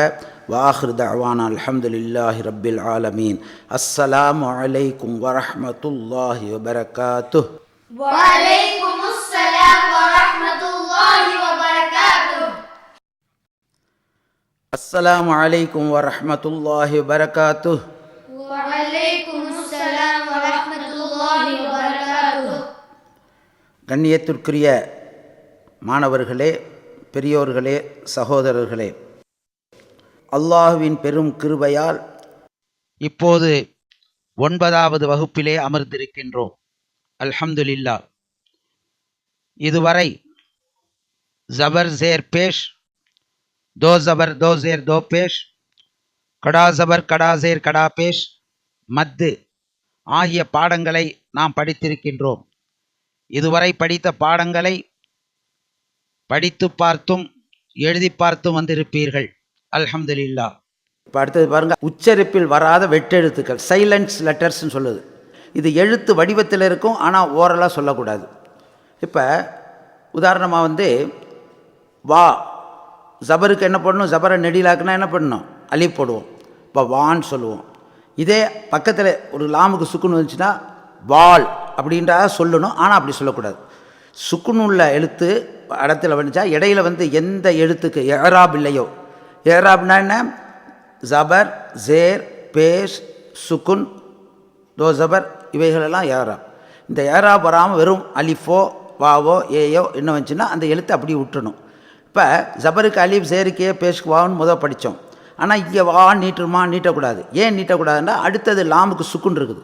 வாஹிர் தஅவானா அல்ஹம்துலில்லாஹி ரப்பில் ஆலமீன். அஸ்ஸலாமு அலைக்கும் வரஹ்மத்துல்லாஹி வபரகாத்துஹ். வலைக்குமுஸ் ஸலாம் வரஹ்மத்துல்லாஹி வபரகாத்துஹ். அஸ்ஸலாமு அலைக்கும் வரஹ்மத்துல்லாஹி வபரகாத்துஹ். வலைக்குமுஸ் ஸலாம் வரஹ்மத்துல்லாஹி வபரகாத்துஹ். கண்ணியத்திற்குரிய மாணவர்களே, பெரியோர்களே, சகோதரர்களே, அல்லாஹுவின் பெரும் கிருபையால் இப்போது 9வது வகுப்பிலே அமர்ந்திருக்கின்றோம். அல்ஹம்துலில்லாஹ். இதுவரை ஜபர் ஜேர் பேஷ், தோ ஜபர் தோ ஜேர் தோ பேஷ், கடா ஜபர் கடா ஜேர் கடா பேஷ், மத்து ஆகிய பாடங்களை நாம் படித்திருக்கின்றோம். இதுவரை படித்த பாடங்களை படித்து பார்த்தும் எழுதி பார்த்தும் வந்திருப்பீர்கள். அல்ஹம்துலில்லாஹ். இப்போ அடுத்தது பாருங்கள், உச்சரிப்பில் வராத வெட்டெழுத்துக்கள், சைலன்ஸ் லெட்டர்ஸ்ன்னு சொல்லுது. இது எழுத்து வடிவத்தில் இருக்கும், ஆனால் ஓரலாக சொல்லக்கூடாது. இப்போ உதாரணமாக வா, ஜபருக்கு என்ன பண்ணணும்? ஜபரை நெடிலாக்குனா என்ன பண்ணணும்? அலிஃப் போடுவோம். இப்போ வான்னு சொல்லுவோம். இதே பக்கத்தில் ஒரு லாமுக்கு சுக்குன்னு வந்துச்சுன்னா வால் அப்படின்றா சொல்லணும், ஆனால் அப்படி சொல்லக்கூடாது. சுக்குனுள்ள எழுத்து இடத்துல வந்துச்சா இடையில எந்த எழுத்துக்கு ஏராப் இல்லையோ, ஏராப்னா என்ன? ஜபர், ஜேர், பேஷ், சுக்குன், தோ ஜபர், இவைகளெல்லாம் ஏராப். இந்த ஏராப் வராமல் வெறும் அலிஃபோ வாவோ ஏயோ என்ன வந்துச்சுன்னா அந்த எழுத்தை அப்படியே விட்டுணும். இப்போ ஜபருக்கு அலிஃப் சேருக்கு பேஷ்க்கு வான்னு முதல் படித்தோம். ஆனால் இங்கே வா நீட்டுமா நீட்டக்கூடாது. ஏன் நீட்டக்கூடாதுன்னா அடுத்தது லாமுக்கு சுக்குன் இருக்குது.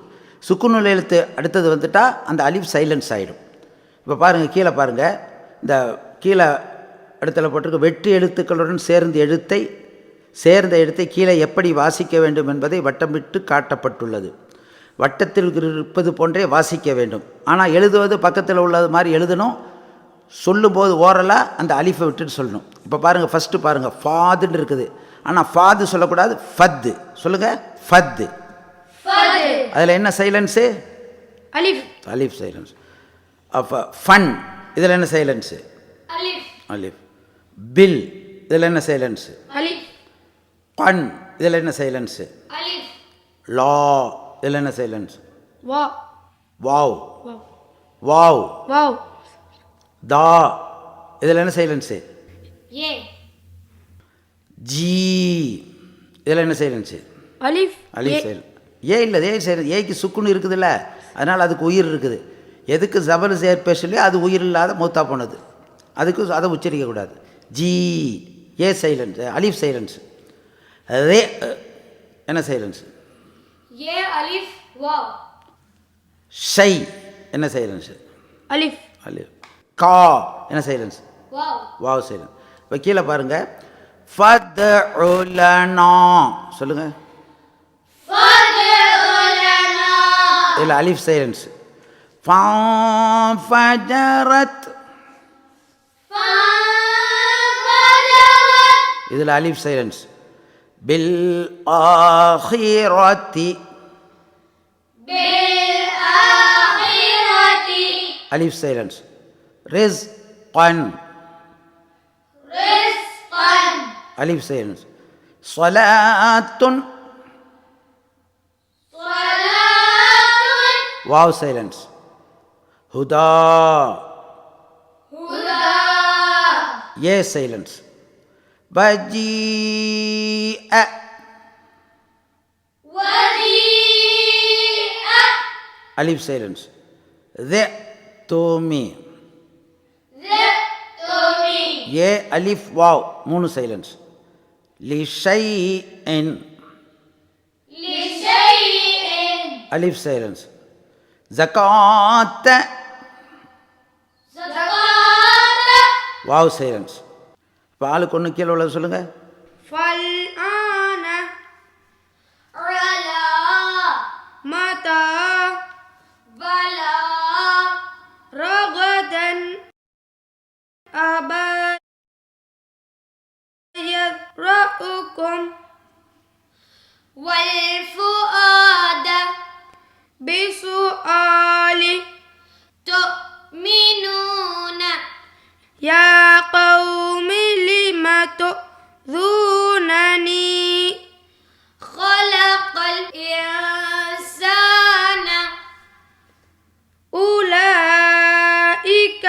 சுக்குனுள்ள எழுத்து அடுத்தது வந்துட்டால் அந்த அலிஃப் சைலன்ஸ் ஆகிடும். இப்போ பாருங்கள் கீழே பாருங்கள், இந்த கீழே இடத்துல போட்டிருக்க வெட்டு எழுத்துக்களுடன் சேர்ந்த எழுத்தை கீழே எப்படி வாசிக்க வேண்டும் என்பதை வட்டமிட்டு காட்டப்பட்டுள்ளது. வட்டத்தில் இருப்பது போன்றே வாசிக்க வேண்டும். ஆனால் எழுதுவது பக்கத்தில் உள்ளது மாதிரி எழுதணும். சொல்லும்போது ஓரலாக அந்த அலிஃபை விட்டுட்டு சொல்லணும். இப்போ பாருங்கள், ஃபஸ்ட்டு பாருங்கள் ஃபாதுன்னு இருக்குது. ஆனால் ஃபாது சொல்லக்கூடாது, ஃபத்து சொல்லுங்கள், ஃபத்து. அதில் என்ன சைலன்ஸு? அலிஃப் சைலன்ஸ். அப்போ ஃபன் இதில் என்ன சைலன்ஸு? அலிஃப். பில் இதில் என்ன சைலன்ஸு? கண் இதில் என்ன சைலன்ஸு? லா இதில் என்ன சைலன்ஸ்? வாவ். தா இதில் என்ன சைலன்ஸு? ஜி இதில் என்ன சைலன்ஸு? அலிஃப் சைலன்ஸ். ஏ இல்லை, ஏ சைலன்ஸ். ஏக்கு சுக்குன்னு இருக்குதுல்ல, அதனால் அதுக்கு உயிர் இருக்குது. எதுக்கு ஜபர் சேர் பேசலையோ அது உயிர் இல்லாத மௌத்தா போனது, அதுக்கு அதை உச்சரிக்கக்கூடாது. ஜி ஏ சைலன்ஸ், அலிஃப் சைலன்ஸ். ரே என்ன சைலன்ஸ்? ஷை என்ன சைலன்ஸ்? அலிஃப். கா என்ன சைலன்ஸ்? Wow silence. இப்போ கீழே பாருங்கள், ஃபத்உலனா சொல்லுங்க. இதில் அலிஃப் சைலன்ஸ். ஃபஜரத் இதில் அலிஃப் சைலன்ஸ். பில் ஆஹிரத்தி அலிஃப் சைலன்ஸ். ரிஸ்கன் அலிஃப் சைலன்ஸ். ஸலாத்துன் வாவ் சைலன்ஸ். ஹுதா ஏ சைலன்ஸ். வஜீஅ அலிஃப் சைலன்ஸ். தோமி ஏ அலிஃப் வாவ் 3 சைலன்ஸ். லிஷைஇன் அலிஃப் சைலன்ஸ். ஜகாத்த wow silence. இப்போ ஆளுக்கு ஒன்று கீழே உள்ளது சொல்லுங்கள். والفؤاد بسؤال تؤمنون يا قوم لم تؤذونني خلق الإنسان أولئك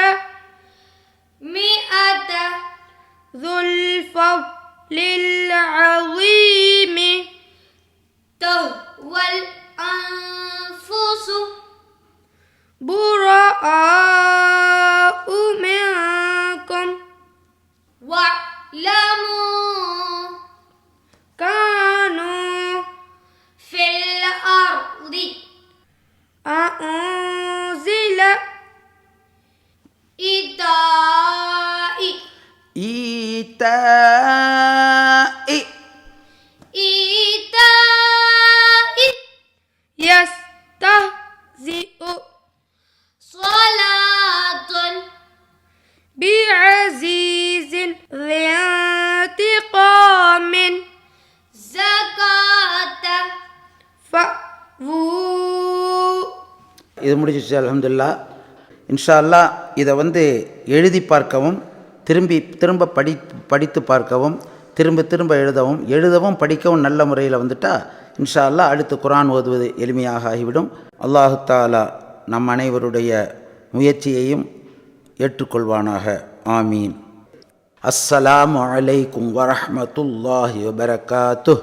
مئة ذو الفضل العظيم تهوى الأنفس براء منكم واعلموا كانوا في الأرض أنزل إيتاء يستهزئ صلاة بعزيز ذي انتقام زكاة فأووا. இது முடிஞ்சிச்சு. அல்ஹம்துலில்லாஹ். இன்ஷா அல்லாஹ் இதை எழுதி பார்க்கவும், திரும்ப படித்து பார்க்கவும், திரும்ப எழுதவும் படிக்கவும் நல்ல முறையில் இன்ஷா அல்லாஹ் அடுத்து குர்ஆன் ஓதுவது எளிமையாக ஆகிவிடும். அல்லாஹு தஆலா நம் அனைவருடைய முயற்சியையும் ஏற்றுக்கொள்வானாக. ஆமீன். அஸ்ஸலாமு அலைக்கும் வரஹ்மத்துல்லாஹி வபரகாத்துஹ்.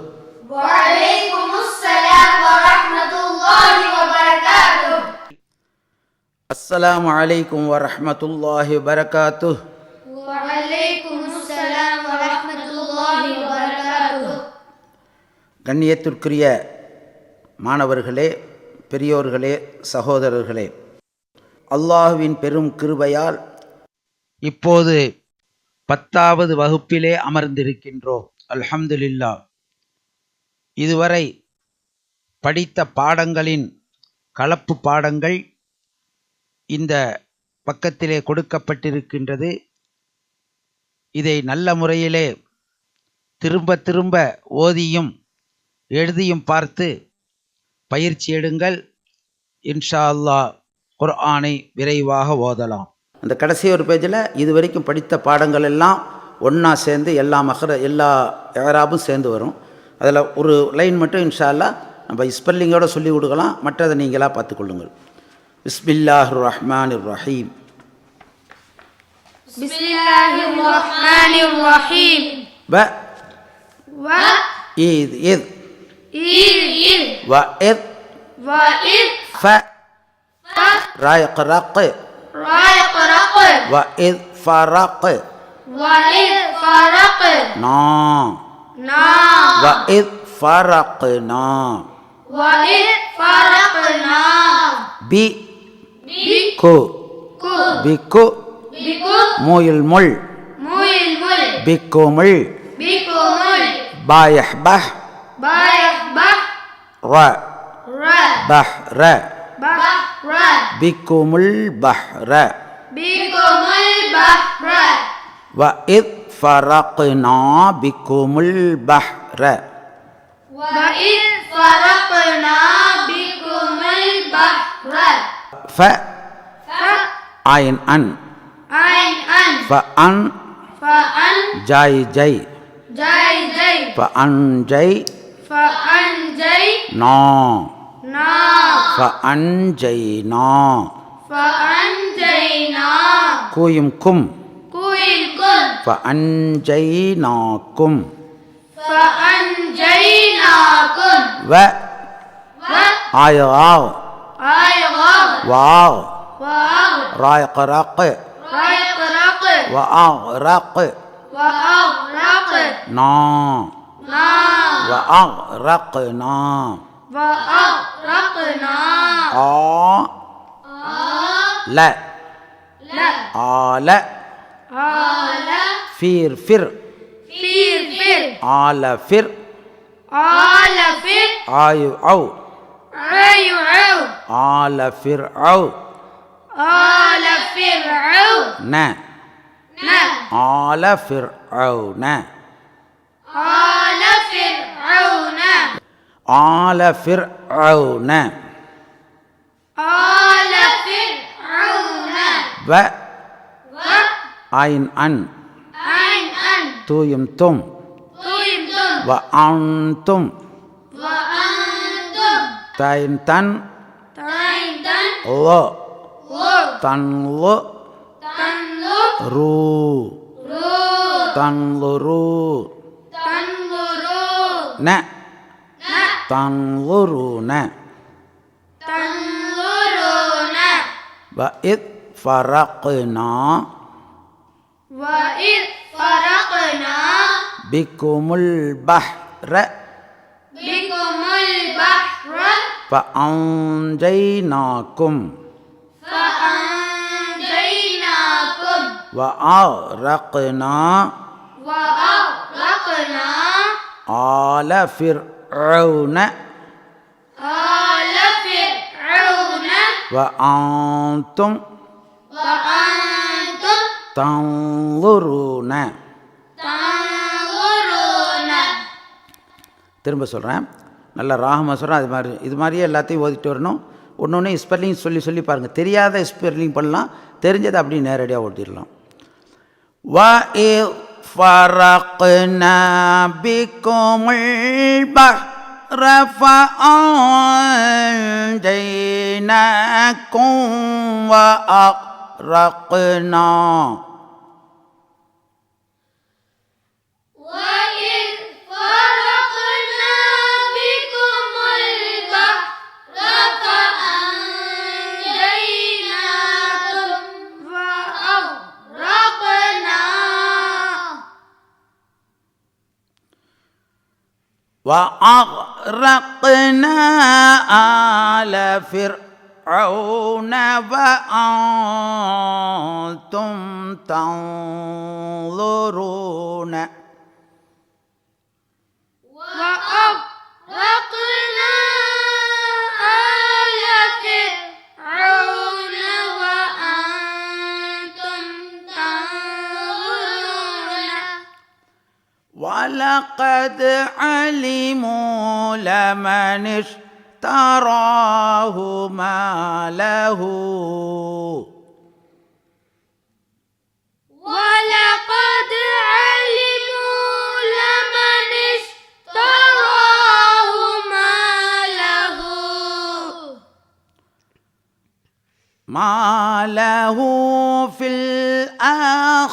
وعليكم السلام ورحمة الله وبركاته. அஸ்ஸலாமு அலைக்கும் வரஹ்மத்துல்லாஹி வபரகாத்துஹ். கண்ணியத்திற்குரிய மாணவர்களே, பெரியோர்களே, சகோதரர்களே, அல்லாஹுவின் பெரும் கிருபையால் இப்போது 10வது வகுப்பிலே அமர்ந்திருக்கின்றோம். அல்ஹம்துலில்லாஹ். இதுவரை படித்த பாடங்களின் கலப்பு பாடங்கள் இந்த பக்கத்திலே கொடுக்கப்பட்டிருக்கின்றது. இதை நல்ல முறையிலே திரும்ப திரும்ப ஓதியும் எழுதியும் பார்த்து பயிற்சி எடுங்கள். இன்ஷா அல்லாஹ் குர்ஆனை விரைவாக ஓதலாம். அந்த கடைசி ஒரு பேஜில் இதுவரைக்கும் படித்த பாடங்கள் எல்லாம் ஒன்றா சேர்ந்து எல்லா இஅராபும் சேர்ந்து வரும். அதில் ஒரு லைன் மட்டும் இன்ஷா அல்லாஹ் நம்ம ஸ்பெல்லிங்கோடு சொல்லி கொடுக்கலாம். மற்றதை நீங்களாக பார்த்துக்கொள்ளுங்கள். பிஸ்மில்லாஹிர் ரஹ்மானிர் ரஹீம். பிஸ்மில்லாஹிர் ரஹ்மானிர் ரஹீம். வ வ இத் இத் இல் வ இத் வ இத் ஃப ரா யக்ரக் ரா யக்ரக் வ இத் ஃபரக் வ இத் ஃபரக் நா நா வ இத் ஃபரக்னா வ இத் ஃபரக்னா பி பி கு கு பிக்கு பிகு மூயில் முள் முல் முல் பிக்குமுள் பிகு முல் பாயஹ்பஹ் பாயஹ்பஹ் ர ர பஹ்ர பஹ்ர பிக்குமுல் பஹ்ர பிகு முல் பஹ்ர வ இத் ஃபரக்னா பிக்குமுல் பஹ்ர வ இத் ஃபரக்னா பிகு முல் பஹ்ர ஃப ஐன் அன் ஐன் அன் ஃப அன் ஃபஅன் ஜாய் ஜை ஜை ஜை ஃப அன் ஜை ஃபஅன் ஜை நா நா ஃப அன் ஜை நா ஃபஅன் ஜை நா கூயும் கும் குயில் குல் ஃப அன் ஜை நா கும் ஃபஅன் ஜை நாகும் வ வ ஆயாவ் ஆயகம் வாவ் வாவ் ராயக்ரக் ராயக்ரக் வ அக்ரக் வஅக்ரக் நா நா வ அக்ரக்னா வஅக்ரக்னா ஆ ல ல ஆல ஆல ஃபீர் ஃபிர் ஃபீர் ஃபிர் ஆல ஃபிர் ஆல ஃபிர் ஆயு அவ் ஆயு ஆல ஃபிர் அவ் ஆல ஃபிர்அவு ந ந ஆல ஃபிர் அவ் ந ஆல ஃபிர்அவுன ஆல ஃபிர் அவ் ந ஆல ஃபிர்அவுன வ வ ஐன் அன் ஐன் அன் தூயும் தும் துய்தும் வ அன்தும் வ அன்தும் தைன் தன் தைதன் லோ ஓ தன் லோ தன்லு ரூ ரு தன் ரு தன்லுரு ந ந தன் ரு ந தன்லுருன வ இத் ஃபரக்னா வ இத் ஃபரக்னா பிக்குமுல் பஹ்ர பிகுமுல் பஹ்ர فأنجيناكم فأنجيناكم وأغرقنا وأغرقنا آل فرعون آل فرعون وأنتم وأنتم تنظرون. تنظرون. திரும்ப சொல்கிறேன், நல்லா ராகமாக சொல்கிறேன். இது மாதிரியே எல்லாத்தையும் ஓதிட்டு வரணும். ஒன்று ஒன்று ஸ்பெல்லிங் சொல்லி பாருங்கள். தெரியாத ஸ்பெல்லிங் பண்ணலாம், தெரிஞ்சதை அப்படியே நேரடியாக ஓட்டிடலாம். وَإِذْ فَرَقْنَا بِكُمُ الْبَحْرَ فَأَنْجَيْنَاكُمْ وَأَغْرَقْنَا وَإِذْ فَرَقْنَا بِكُمُ الْبَحْرَ فَأَنْجَيْنَاكُمْ وأغرقنا آل فرعون وأنتم تنظرون. وأغرقنا آل فرعون وأنتم تنظرون. ولقد علموا لمن اشتراه ما له ولقد علموا لمن اشتراه ما له في الآخرة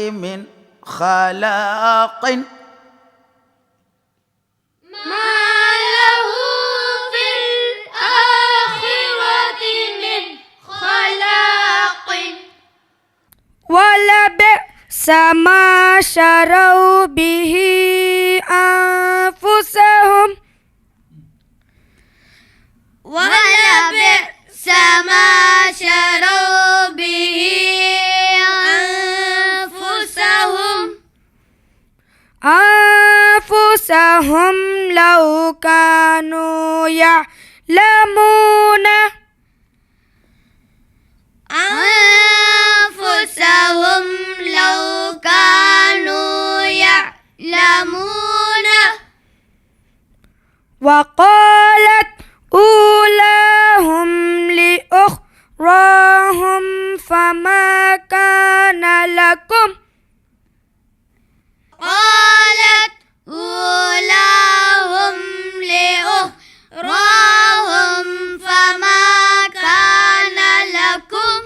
من خلاق. ما له في الآخرة من خلاق. ولبئس ما شروا به أنفسهم ولبئس ما شروا به أنفسهم لو كانوا يعلمون. أنفسهم لو كانوا يعلمون. وقالت أولاهم لأخراهم فما كان لكم. قالت أولاهم لأخراهم فما كان لكم.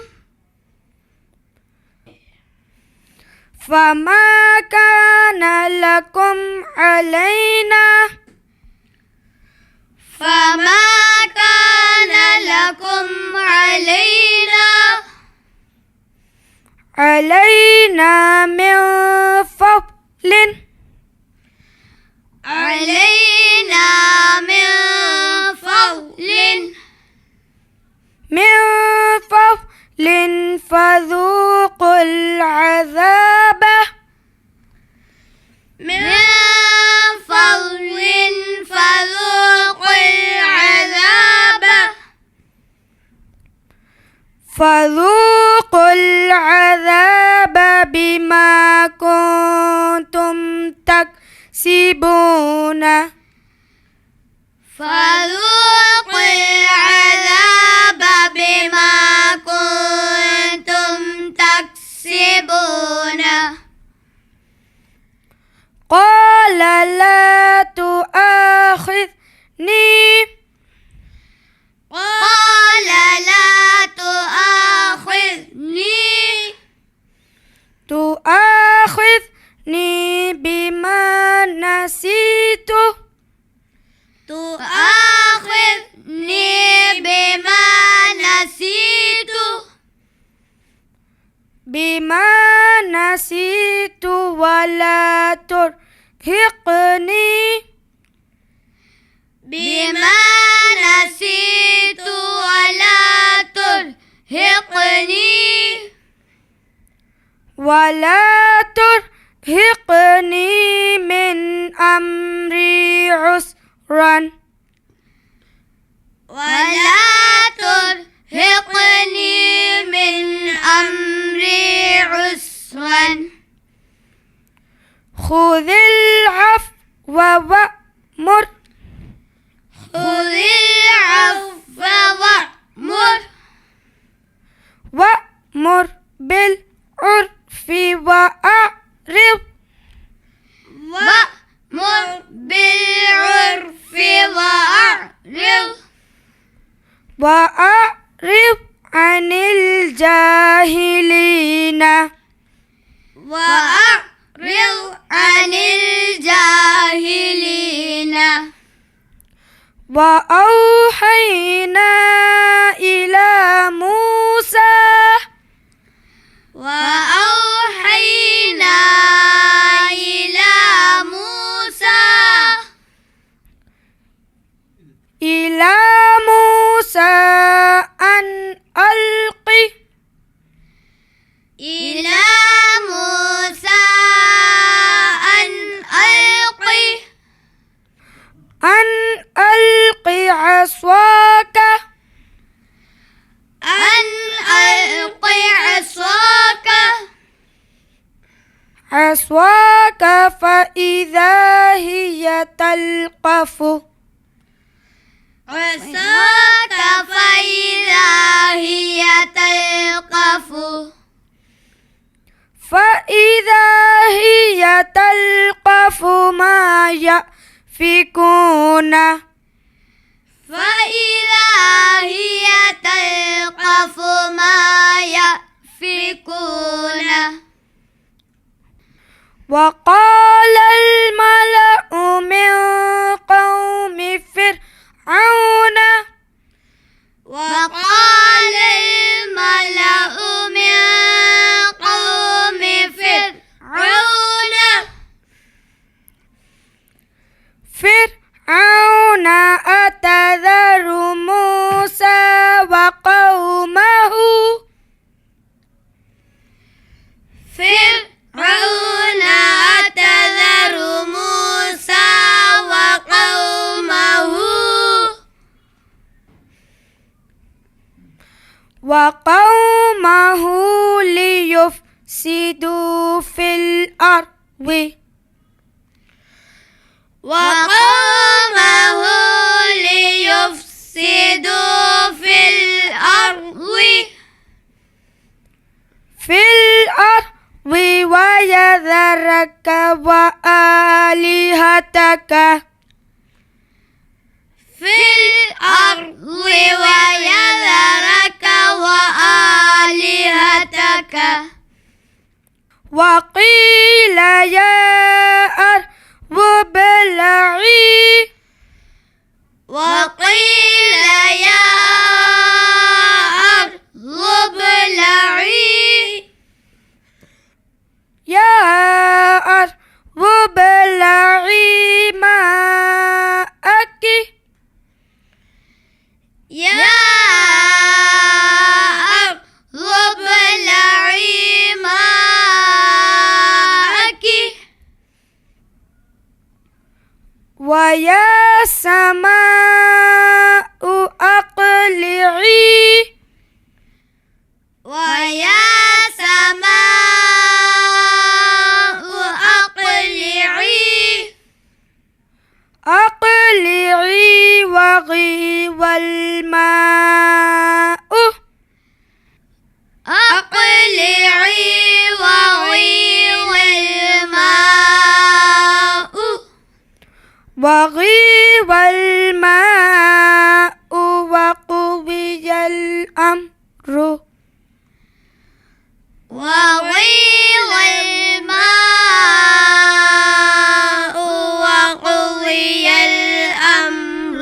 فما كان لكم علينا. فما كان لكم علينا من فضل. علينا من فضل. فذوقوا العذاب. من فضل فذوقوا العذاب. فذوقوا العذاب بما كنتم تكسبون. فذوقوا العذاب بما كنتم تكسبون. قال لا تؤاخذني. قال لا تؤاخذني بما نسيت. تؤاخذني بما نسيت. ولا ترهقني. بما نسيت ولا ترهقني. ولا ترهقني من أمري عسرا. ولا ترهقني من أمري عسرا. خذ العفو وأمر. خذ العفو وأمر بالعرف وأعرض. وأمر بالعرف وأعرض عن الجاهلين. وأعرض عن الجاهلين. وأوحينا إلى موسى. وأوحينا إلى موسى عصاك فإذا هي تلقف عصاك فإذا هي تلقف فإذا هي تلقف ما يأفكون فإذا هي تلقف ما يأفكون وقال الملأ من قوم فرعون وقال الملأ من قوم فرعون أتذر موسى وقومه فرعون أتذر موسى وقومه ليفسدوا في الأرض وقومه ليفسدوا في الأرض ويذرك وآلهتك في الأرض ويذرك وآلهتك وقيل يا أرض ابلعي وقيل يا أرض ابلعي يا أرض ابلعي ماءك يا أرض ابلعي ماءك ويا سماء أقلعي ويا سماء أقلعي وغيب الماء أقلعي وغيض الماء وغيب الماء وقضي الأمر وغيض الماء وقضي الأمر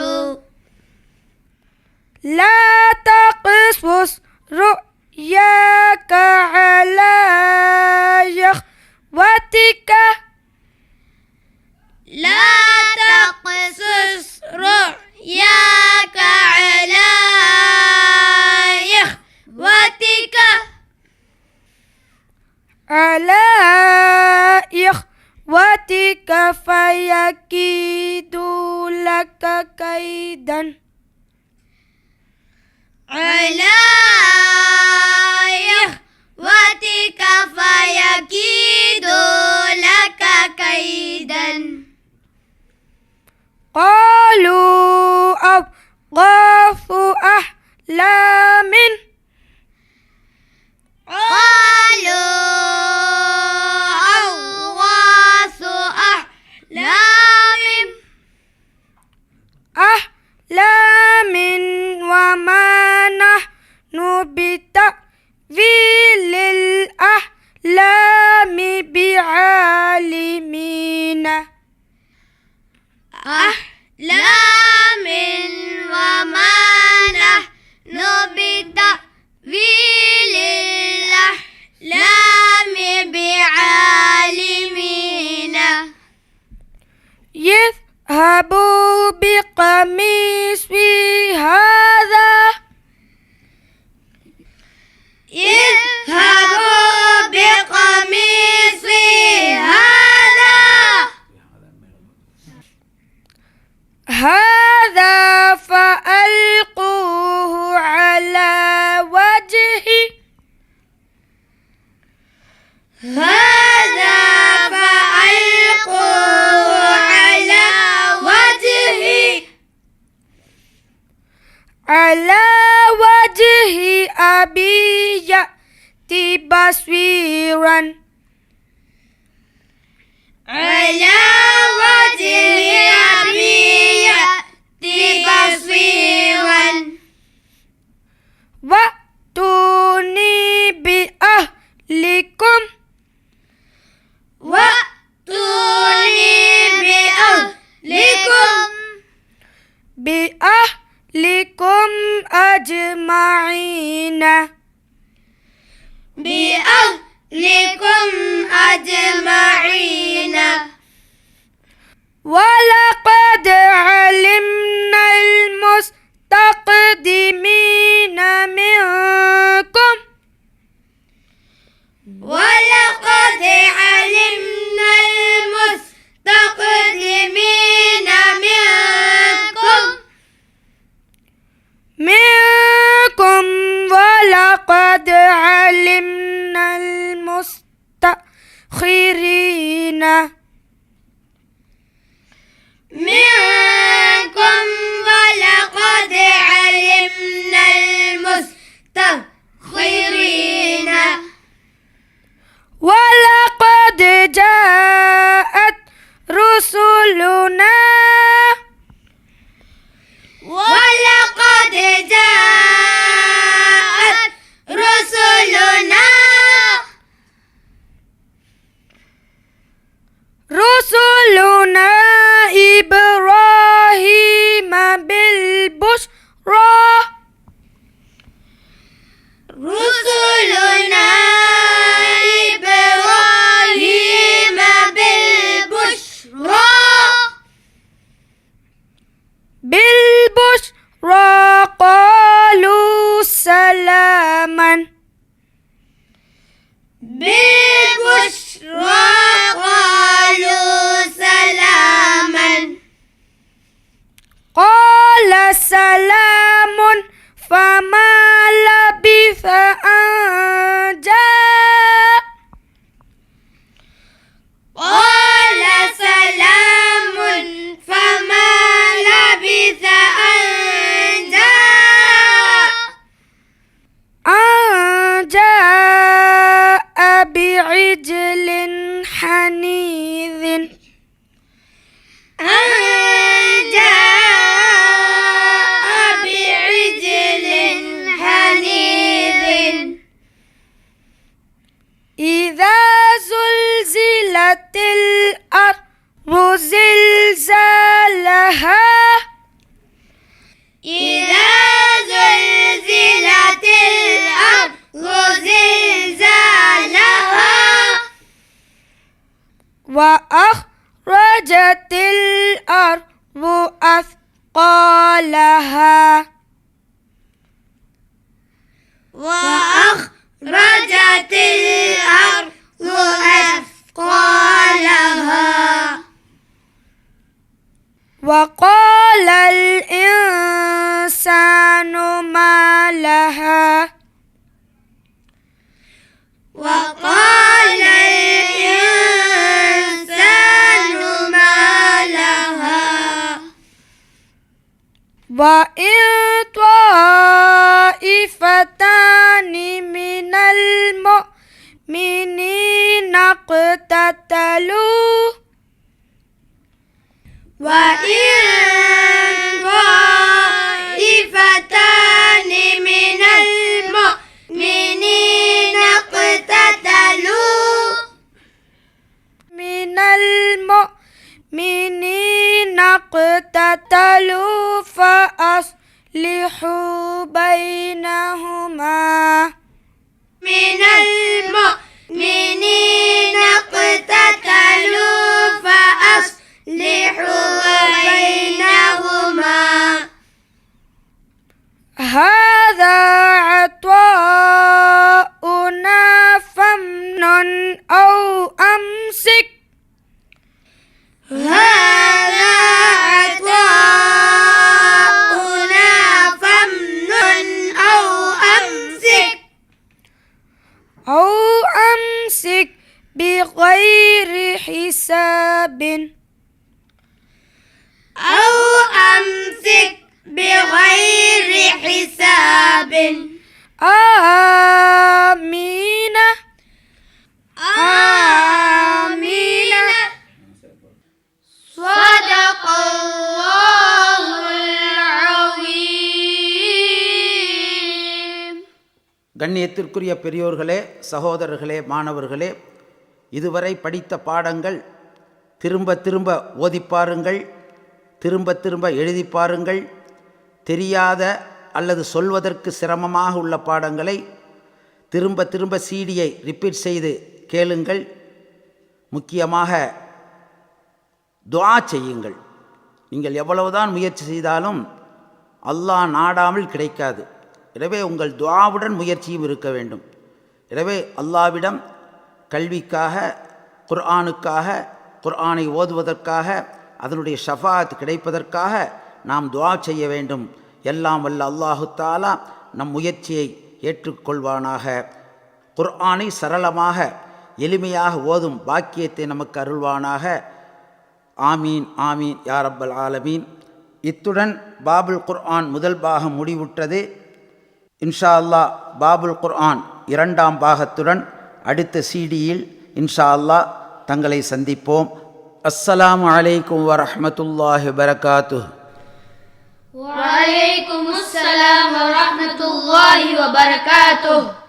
لا تقصص رؤياك على إخوتك لا تقصص رؤياك على إخوتك فيكيدوا لك كيدا على إخوتك فيكيدوا لك كيدا قالوا أضغاث أحلام قالوا أضغاث أحلام وما نحن بتأويل الأحلام بعالمين أحلام وما نحن بتأويل الأحلام بعالمين يذهبوا بقميصي هذا اذهبوا بقميصي هذا منكم ولقد علمنا المستغفرين ولقد جاءت رسلنا ولقد جاءت رسلنا إبراهيم بالبشرى رسلنا إبراهيم بالبشرى قالوا سلاما بالبشرى قالوا سلاما قال سلام فما لبث أن جاء قال سلام فما لبث أن جاء بعجل حنيذ بعجل حنيذ إذا زلزلت الأرض زلزالها إذا زلزلت الأرض زلزالها وأخرجت الأرض أثقالها وأخرجت الأرض أثقالها وقال الإنسان ما لها وقال الإنسان ما لها وإن طائفتان من المؤمنين اقتتلوا وإن طائفتان من المؤمنين اقتتلوا فأصلحوا بينهما من المؤمنين اقتتلوا فأصلحوا بينهما هذا عطاؤنا فامنن أو أمسك هذا عطاؤنا فامنن أو أمسك بغير حساب بغير حساب آمين صدق الله العظيم. கண்ணியத்திற்குரிய பெரியோர்களே, சகோதரர்களே, மாணவர்களே, இதுவரை படித்த பாடங்கள் திரும்ப திரும்ப ஓதிப்பாருங்கள், திரும்ப திரும்ப எழுதி பாருங்கள். தெரியாத அல்லது சொல்வதற்கு சிரமமாக உள்ள பாடங்களை திரும்ப திரும்ப சீடியை ரிப்பீட் செய்து கேளுங்கள். முக்கியமாக துஆ செய்யுங்கள். நீங்கள் எவ்வளவுதான் முயற்சி செய்தாலும் அல்லாஹ் நாடாமல் கிடைக்காது. எனவே உங்கள் துஆவுடன் முயற்சியும் இருக்க வேண்டும். எனவே அல்லாஹ்விடம் கல்விக்காக, குர்ஆனுக்காக, குர்ஆனை ஓதுவதற்காக, அதனுடைய ஷஃபாத் கிடைப்பதற்காக நாம் துஆ செய்ய வேண்டும். எல்லாம் வல்ல அல்லாஹு தஆலா நம் முயற்சியை ஏற்றுக்கொள்வானாக. குர்ஆனை சரளமாக எளிமையாக ஓதும் பாக்கியத்தை நமக்கு அருள்வானாக. ஆமீன் ஆமீன் யா ரப்பல் ஆலமீன். இத்துடன் பாபுல் குர்ஆன் முதல் பாகம் முடிவுற்றது. இன்ஷா அல்லாஹ் பாபுல் குர்ஆன் இரண்டாம் பாகத்துடன் அடுத்த சிடியில் இன்ஷா அல்லாஹ் தங்களை சந்திப்போம். அஸ்ஸலாமு அலைக்கும் வரஹ்மத்துல்லாஹி வபரகாத்துஹு. وعليكم السلام ورحمة الله وبركاته.